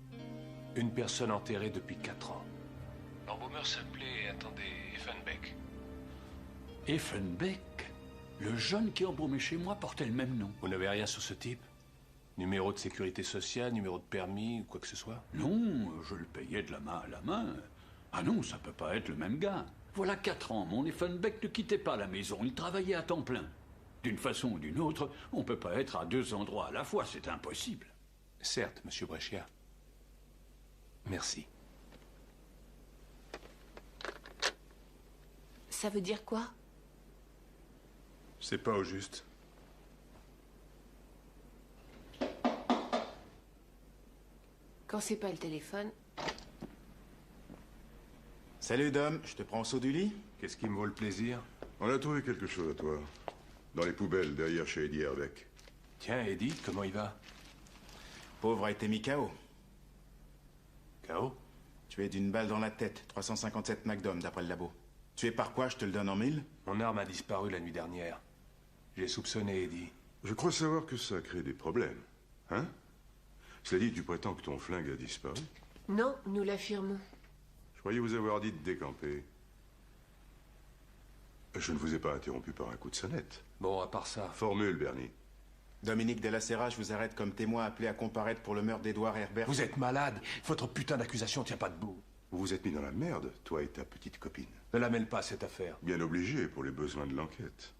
Une personne enterrée depuis 4 ans. L'embaumeur s'appelait, attendez, Effenbeck. Effenbeck? Le jeune qui embaumait chez moi portait le même nom. Vous n'avez rien sur ce type? Numéro de sécurité sociale, numéro de permis, ou quoi que ce soit? Non, je le payais de la main à la main. Ah non, ça peut pas être le même gars. Voilà 4 ans, mon Effenbeck ne quittait pas la maison, il travaillait à temps plein. D'une façon ou d'une autre, on peut pas être à 2 endroits à la fois, c'est impossible. Certes, monsieur Brescia. Merci. Ça veut dire quoi? C'est pas au juste. Quand c'est pas le téléphone... Salut, Dom. Je te prends au saut du lit? Qu'est-ce qui me vaut le plaisir? On a trouvé quelque chose à toi. Dans les poubelles, derrière chez Eddie Herbeck. Tiens, Eddie, comment il va? Pauvre a été mis KO. KO? Tué d'une balle dans la tête. 357 MacDom, d'après le labo. Tué par quoi? Je te le donne en 1000? Mon arme a disparu la nuit dernière. J'ai soupçonné Eddie. Je crois savoir que ça crée des problèmes. Hein? Cela dit, tu prétends que ton flingue a disparu? Non, nous l'affirmons. Je croyais vous avoir dit de décamper. Je ne vous ai pas interrompu par un coup de sonnette. Bon, à part ça... Formule, Bernie. Dominique Della Serra, je vous arrête comme témoin appelé à comparaître pour le meurtre d'Edouard Herbert. Vous êtes malade. Votre putain d'accusation tient pas debout. Vous vous êtes mis dans la merde, toi et ta petite copine. Ne la mêle pas, cette affaire. Bien obligé pour les besoins de l'enquête.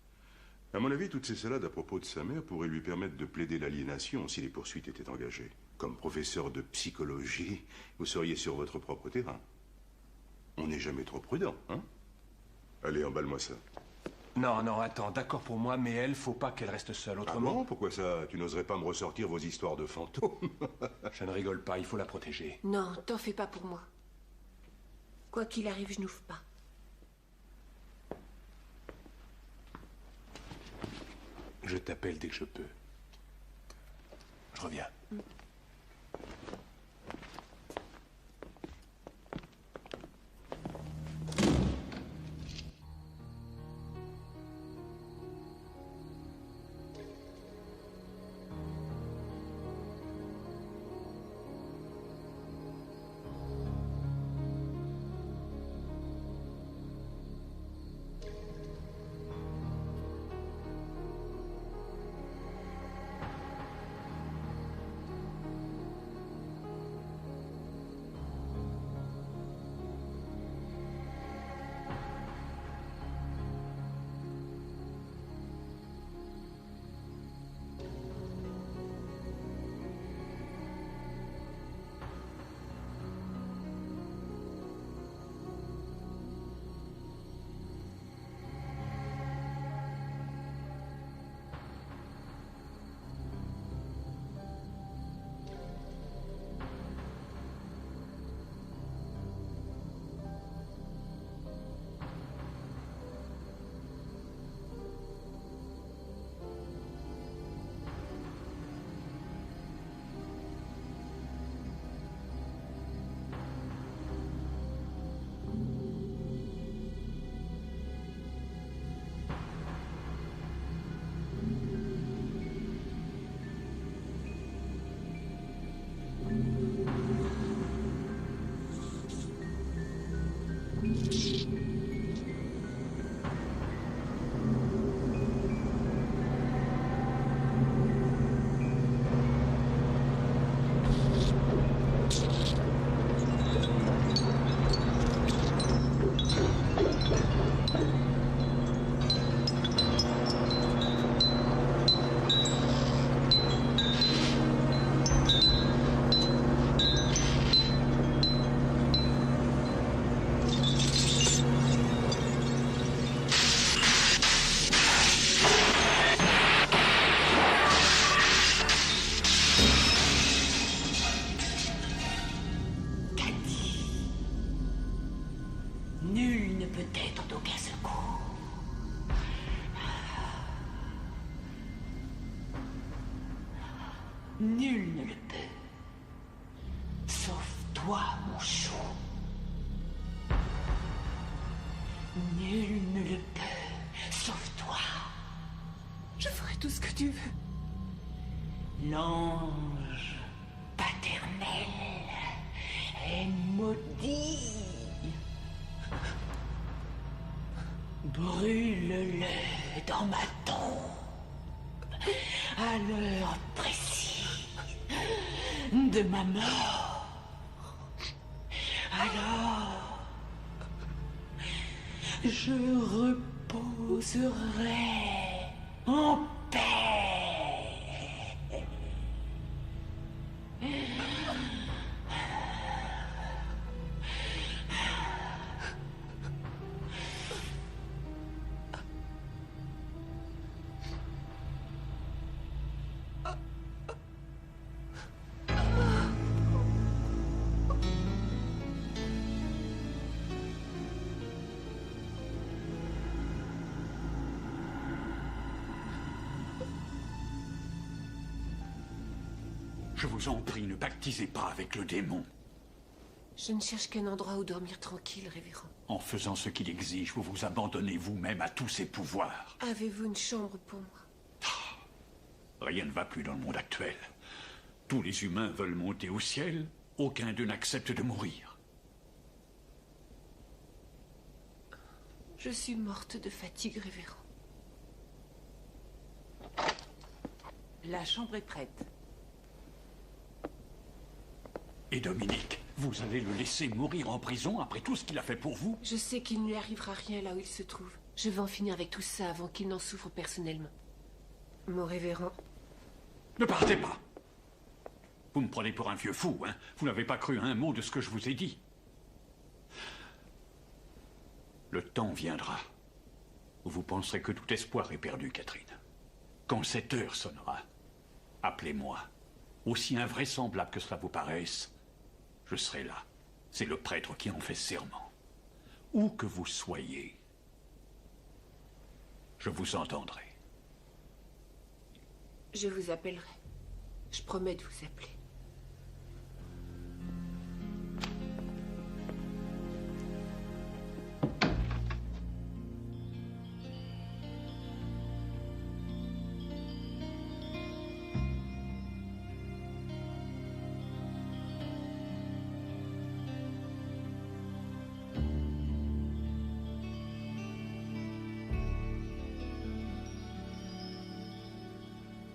À mon avis, toutes ces salades à propos de sa mère pourraient lui permettre de plaider l'aliénation si les poursuites étaient engagées. Comme professeur de psychologie, vous seriez sur votre propre terrain. On n'est jamais trop prudent, hein? Allez, emballe-moi ça. Non, non, attends, d'accord pour moi, mais elle, faut pas qu'elle reste seule, autrement... Ah bon? Pourquoi ça? Tu n'oserais pas me ressortir vos histoires de fantômes? Je ne rigole pas, il faut la protéger. Non, t'en fais pas pour moi. Quoi qu'il arrive, je n'ouvre pas. Je t'appelle dès que je peux. Je reviens. Nul ne peut être d'aucun secours. Nul ne le peut. Sauf toi, mon chou. Nul ne le peut, sauf toi. Je ferai tout ce que tu veux. L'ange paternel est maudit. Brûle-le dans ma tombe, à l'heure précise de ma mort. Alors, je reposerai en paix. Je vous en prie, ne pactisez pas avec le démon. Je ne cherche qu'un endroit où dormir tranquille, révérend. En faisant ce qu'il exige, vous vous abandonnez vous-même à tous ses pouvoirs. Avez-vous une chambre pour moi? Rien ne va plus dans le monde actuel. Tous les humains veulent monter au ciel, aucun d'eux n'accepte de mourir. Je suis morte de fatigue, révérend. La chambre est prête. Et Dominique, vous allez le laisser mourir en prison après tout ce qu'il a fait pour vous? Je sais qu'il ne lui arrivera rien là où il se trouve. Je vais en finir avec tout ça avant qu'il n'en souffre personnellement. Mon révérend... Ne partez pas! Vous me prenez pour un vieux fou, hein? Vous n'avez pas cru à un mot de ce que je vous ai dit. Le temps viendra où vous penserez que tout espoir est perdu, Catherine. Quand cette heure sonnera, appelez-moi. Aussi invraisemblable que cela vous paraisse, je serai là. C'est le prêtre qui en fait serment. Où que vous soyez, je vous entendrai. Je vous appellerai. Je promets de vous appeler.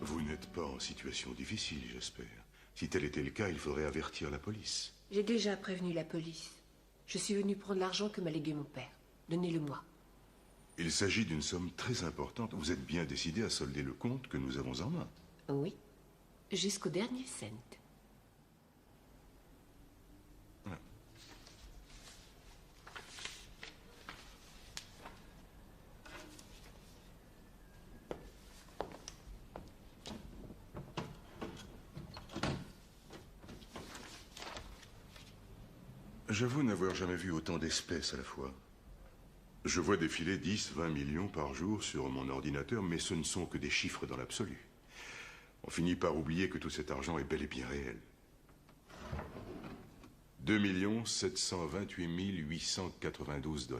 Vous n'êtes pas en situation difficile, j'espère. Si tel était le cas, il faudrait avertir la police. J'ai déjà prévenu la police. Je suis venu prendre l'argent que m'a légué mon père. Donnez-le-moi. Il s'agit d'une somme très importante. Vous êtes bien décidé à solder le compte que nous avons en main. Oui. Jusqu'au dernier cent. J'avoue n'avoir jamais vu autant d'espèces à la fois. Je vois défiler 10, 20 millions par jour sur mon ordinateur, mais ce ne sont que des chiffres dans l'absolu. On finit par oublier que tout cet argent est bel et bien réel. 2 728 892 $,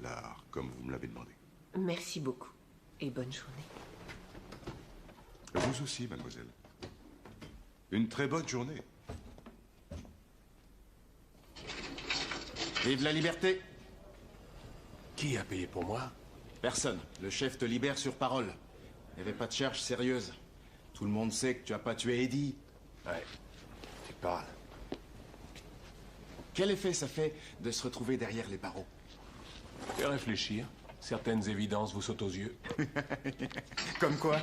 comme vous me l'avez demandé. Merci beaucoup. Et bonne journée. Vous aussi, mademoiselle. Une très bonne journée. Vive la liberté! Qui a payé pour moi? Personne. Le chef te libère sur parole. Il n'y avait pas de charge sérieuse. Tout le monde sait que tu n'as pas tué Eddie. Ouais, tu parles. Quel effet ça fait de se retrouver derrière les barreaux? Fais réfléchir. Certaines évidences vous sautent aux yeux. Comme quoi?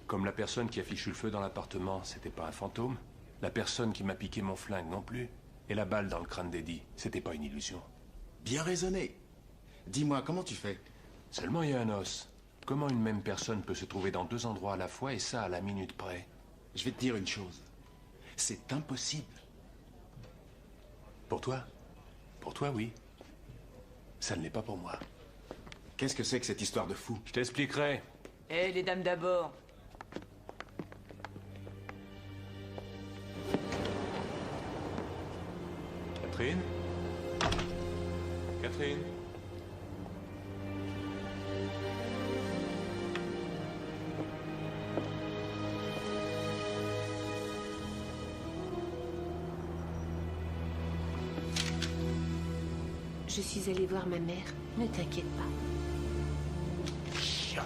Comme la personne qui a fichu le feu dans l'appartement, c'était pas un fantôme. La personne qui m'a piqué mon flingue non plus. Et la balle dans le crâne d'Eddie, c'était pas une illusion. Bien raisonné. Dis-moi, comment tu fais? Seulement il y a un os. Comment une même personne peut se trouver dans deux endroits à la fois et ça à la minute près? Je vais te dire une chose. C'est impossible. Pour toi? Pour toi, oui. Ça ne l'est pas pour moi. Qu'est-ce que c'est que cette histoire de fou? Je t'expliquerai. Eh, les dames d'abord. Catherine? Catherine? Je suis allée voir ma mère. Ne t'inquiète pas. Chien.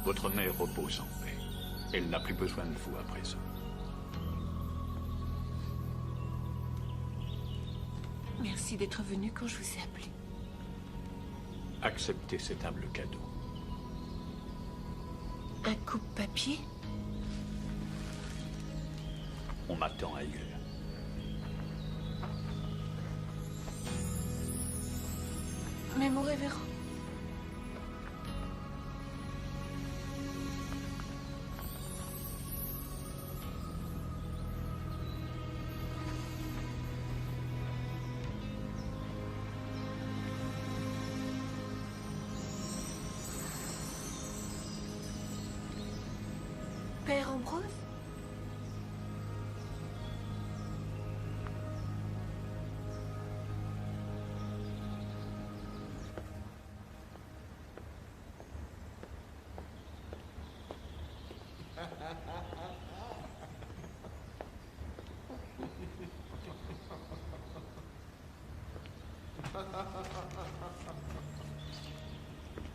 Votre mère repose en paix. Elle n'a plus besoin de vous à présent. Merci d'être venu quand je vous ai appelé. Acceptez cet humble cadeau. Un coupe-papier? On m'attend ailleurs. Mais mon révérend... Père Ambrose?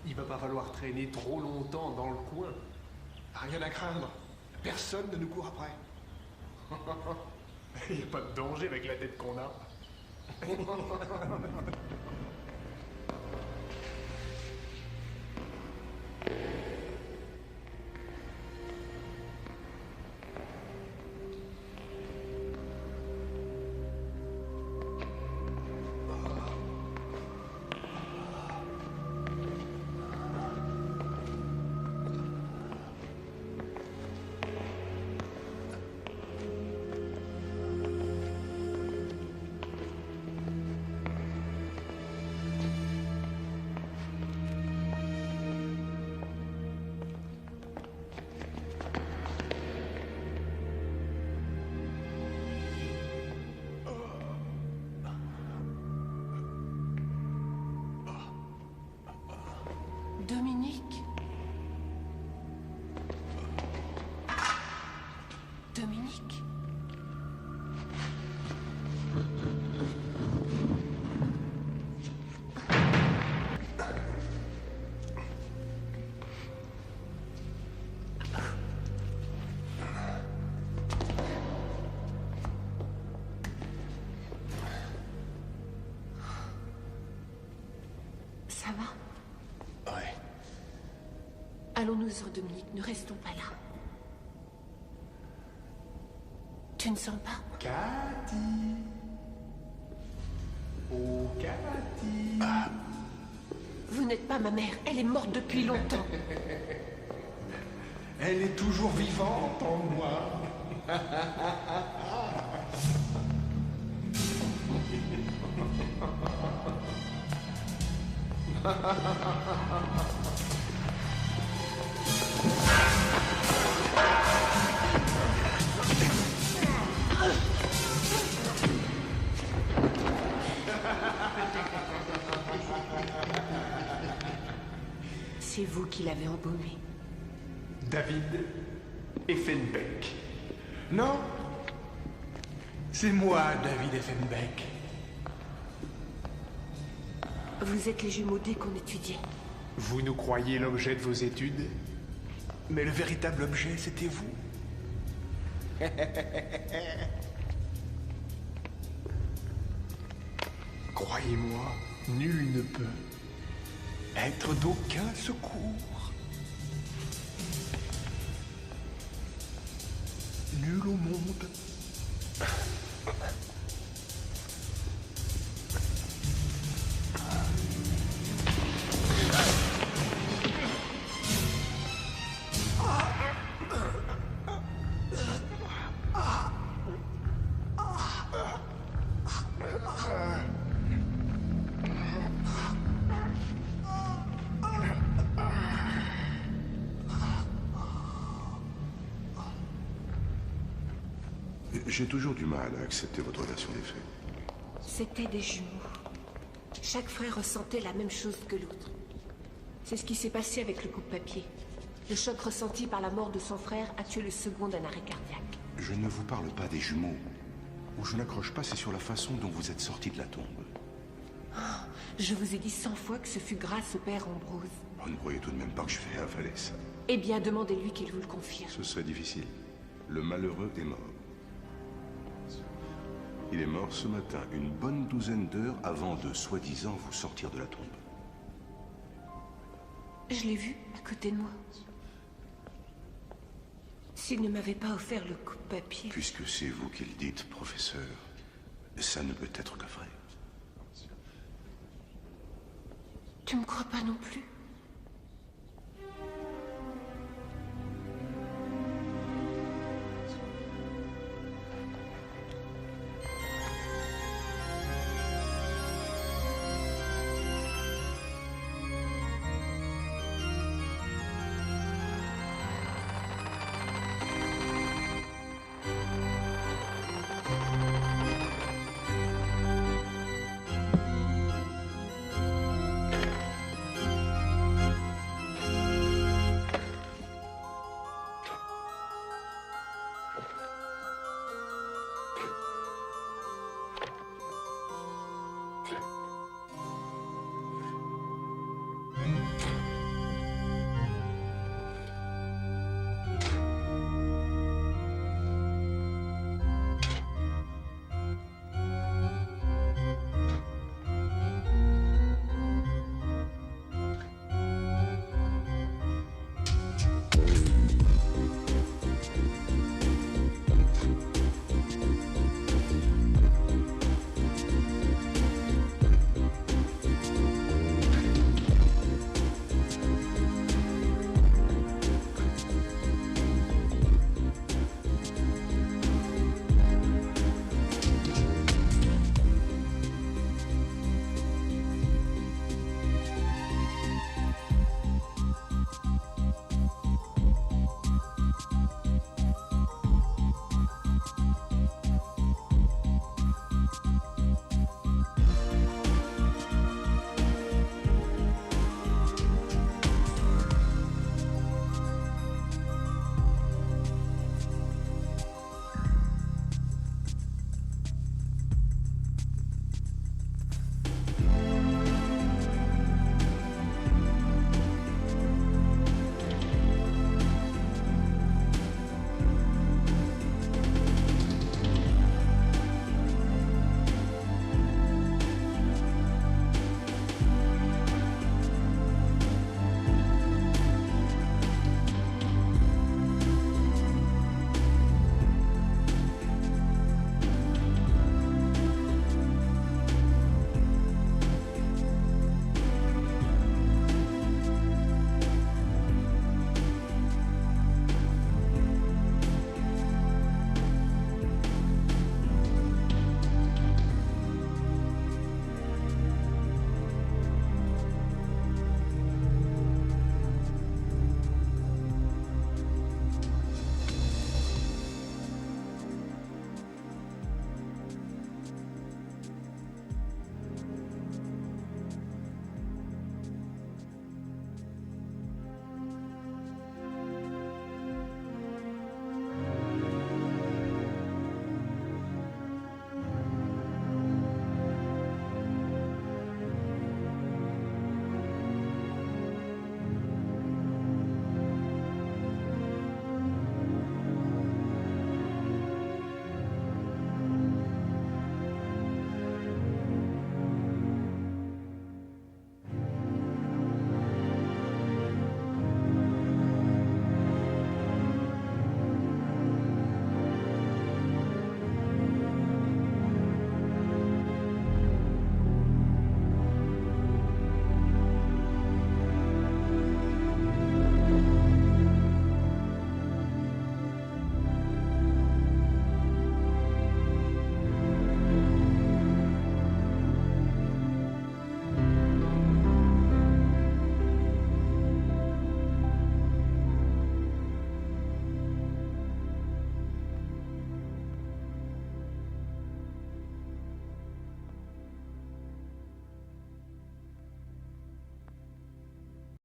Il va pas falloir traîner trop longtemps dans le coin. Rien à craindre. Personne ne nous court après. Il n'y a pas de danger avec la tête qu'on a. Dominique? Dominique? Ça va? Ouais. Allons-nous-en, Dominique, ne restons pas là. Tu ne sens pas? Cathy. Oh, Cathy. Vous n'êtes pas ma mère, elle est morte depuis longtemps. Elle est toujours vivante en moi. C'est vous qui l'avez embaumé. David Effenbeck. Non, c'est moi, David Effenbeck. Vous êtes les jumeaux dès qu'on étudiait. Vous nous croyez l'objet de vos études, mais le véritable objet, c'était vous. Croyez-moi, nul ne peut être d'aucun secours. Nul au monde. J'ai toujours du mal à accepter votre version des faits. C'étaient des jumeaux. Chaque frère ressentait la même chose que l'autre. C'est ce qui s'est passé avec le coupe-papier. Le choc ressenti par la mort de son frère a tué le second d'un arrêt cardiaque. Je ne vous parle pas des jumeaux. Où je n'accroche pas, c'est sur la façon dont vous êtes sorti de la tombe. Oh, je vous ai dit 100 fois que ce fut grâce au père Ambrose. Vous ne croyez tout de même pas que je vais avaler ça? Eh bien, demandez-lui qu'il vous le confirme. Ce serait difficile. Le malheureux est mort. Il est mort ce matin, une bonne douzaine d'heures avant de, soi-disant, vous sortir de la tombe. Je l'ai vu, à côté de moi. S'il ne m'avait pas offert le coupe-papier... Puisque c'est vous qui le dites, professeur, ça ne peut être que vrai. Tu me crois pas non plus?